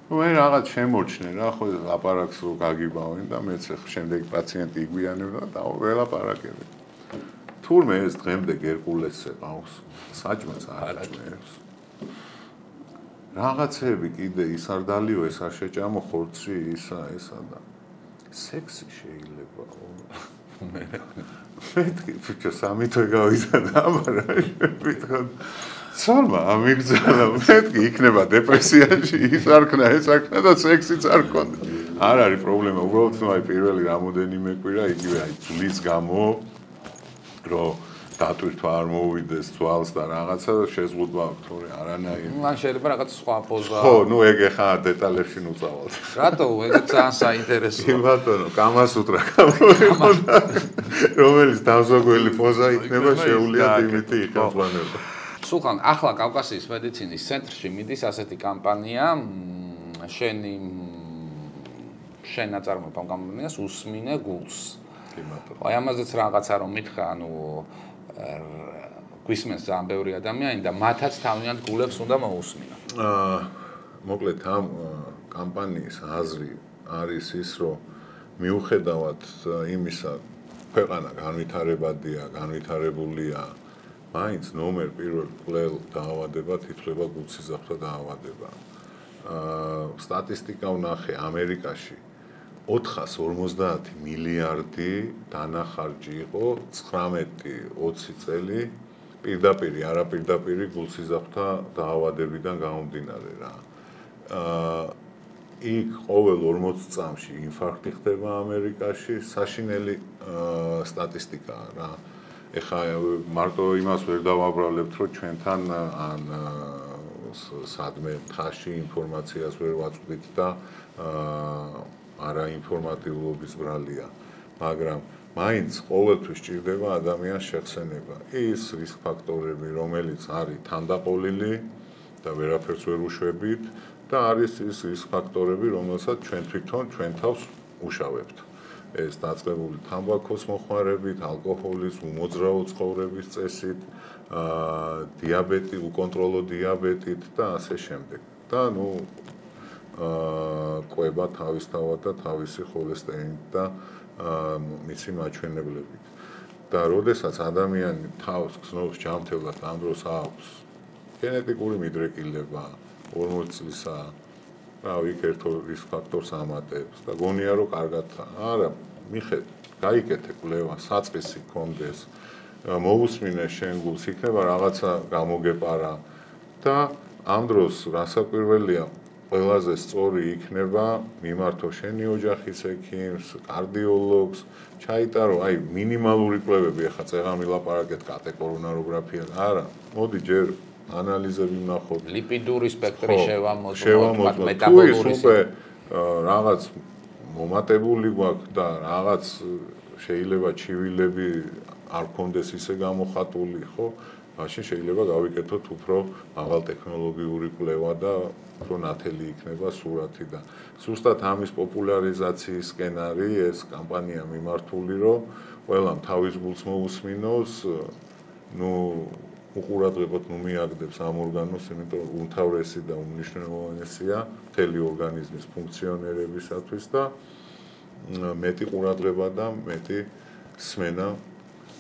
მე რაღაც შემორჩნე რა, ხო ლაპარაკს რო გაგიბავენ და მეც შემდეგ პაციენტი იგვიანებდა და ველაპარაკები. თურმე ეს დღემდე გერკულესს ეყავს, საჭმელს არ აჭმევს. რაღაცები კიდე ის არ დალიო, ეს არ შეჭამო ხორცი, ისა და სექსი შეიძლება. მეთქი ფიჩო სამი თვე გავიზარდა მაგრამ ვიტყოდ სალმა ამიგზალა მეთქი იქნება დეპრესიაში ის არ ქნა ეს არ ქნა და სექსიც არ ქონდა არ არის პრობლემა უბრალოდ აი პირველი რამოდენიმე კვირა იგივე აი ძვლის გამო რომ დატვირთვა არ მოვიდეს თვალს და რაღაცა შეზღუდვა აქვს თორე არანაირი მან შეიძლება რაღაც სხვა პოზა ხო ნუ ეგ ახლა დეტალებში ნუ წავალთ რატო ეგ ძალიან საინტერესოა ბატონო კამასუტრა გამოვიხოდა რომელიც დამზოგველი პოზა იქნება შეუძლიათ იმითი იხელწვანება სულხან ახლა კავკასიის მედიცინის ცენტრში მიდის ასეთი კამპანია შენ აწარმოებ ამ კამპანიას უსმინე გულს აი ამაზეც რაღაცა რომ მითხრა ანუ გვისმენს ძალიან ბევრი ადამიანი და მათაც თავიანთ გულებს უნდა მოусმინო. მოკლედ ამ კამპანიის აზრი არის ის, რომ მიუხედავად იმისა, ქვეყანა განვითარებადია, განვითარებულია, მაინც ნომერ პირველ კვლელ დაავადება თითქოს გულსიზრახთა დაავადება. სტატისტიკა ვნახე ამერიკაში 450 მილიარდი დანახარჯი იყო 19-20 წელი პირდაპირ არაპირდაპირ გულსიზრახთა დაავადებიდან გამომდინარე რა. იქ ყოველ 40 წამში ინფარქტი ხდება ამერიკაში, საშინელი სტატისტიკაა რა. ეხლა მარტო იმას ვერ დავაბრალებთ, რომ ჩვენთან ან სადმე ხაში ინფორმაციას ვერ ვაწვდით და არაინფორმატიულობის ბრალია, მაგრამ მაინც ყოველთვის ჭირდება ადამიანის შეხსენება. ის რისკ ფაქტორები, რომელიც არის თანდაყოლილი და ვერაფერს ვერ უშვებით და არის ის რისკ ფაქტორები, რომელსაც ჩვენ თვითონ ჩვენ თავს უშავებთ. ეს დაწყებული თამბაქოს მოხმარებით, ალკოჰოლის, უმოძრაო ცხოვრების წესით, დიაბეტი, უკონტროლო დიაბეტით და ასე შემდეგ. და ნუ ყვება თავისთავად და თავისი ხოლესტერინით და მისი მაჩვენებლებით. და როდესაც ადამიანი თავს გზნობს ჯანმრთელად ამ დროს აქვს გენეტიკური მიდრეკილება 40 წლისა რა იქ ერთო რისკ ფაქტორს ამატებს და გონია რომ კარგად არა მიხედ გაიკეთე კვლევა საწყისი კონდეს მოусმინე შენ გულს იქნება რაღაცა გამოგეპარა და ამ დროს რასაკვირველია ყველაზე სწორი იქნება მიმართო შენი ოჯახის ექიმს, კარდიოლოგს, ჩაიტარო აი მინიმალური კვლევები ახლა წეღამი ლაპარაკეთ კატეკორონაროგრაფია არა მოდი ჯერ ანალიზები ვნახოთ ლიპიდური სპექტრი შევამოწმოთ მეტაბოლური რაღაც მომატებული გვაქვს და რაღაც შეიძლება ჩივილები არ გქონდეს ისე გამოხატული ხო მაშინ შეიძლება გავიკეთოთ უფრო მაღალ ტექნოლოგიური კვლევა და უფრო ნათელი იქნება სურათი და ზუსტად ამის პოპულარიზაციისკენ არის ეს კამპანია მიმართული რომ ყველამ თავის გულს მოусმინოს ნუ უყურადღებოდ მიაგდებს ამ ორგანოს იმიტომ რომ უმთავრესი და უმნიშვნელოვანესია მთელი ორგანიზმის ფუნქციონირებისათვის და მეტი ყურადღება და მეტი სმენა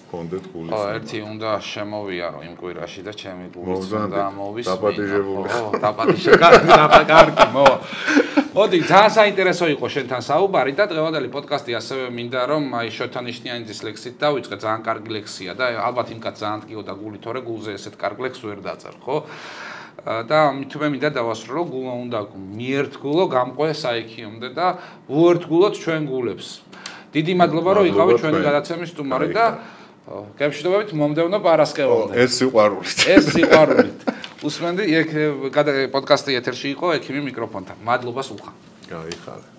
კონდეთ გულის. ერთი უნდა შემოვიარო იმ კვირაში და ჩემი გულიც უნდა მოვისმინო. დაპატიჟებული. კარგი, მოვა. მოდი, ძალიან საინტერესო იყო შენთან საუბარი და დღევანდელი პოდკასტი ასევე მინდა რომ აი შოთანიშნიანის ლექსით დავიწყე, ძალიან კარგი ლექსია და ალბათ იმ კაც ძალიან ტკიოდა გული, თორე გულზე ესეთ კარგ ლექსს ვერ დაწერთ, ხო? და თუმე მინდა დავასრულო, გულო უნდა მიერთგულო, გამყვე საიქიომდე და უერთგულოთ ჩვენ გულებს. დიდი მადლობა რომ იყავით ჩვენი გადაცემის სტუმარი და გემშვიდობებით მომდევნო პარასკევამდე. ეს სიყვარულით. ეს სიყვარულით. უსმენდი, პოდკასტი ეთერში იყო ექიმი მიკროფონთან. მადლობა სულხან. გაიხარე.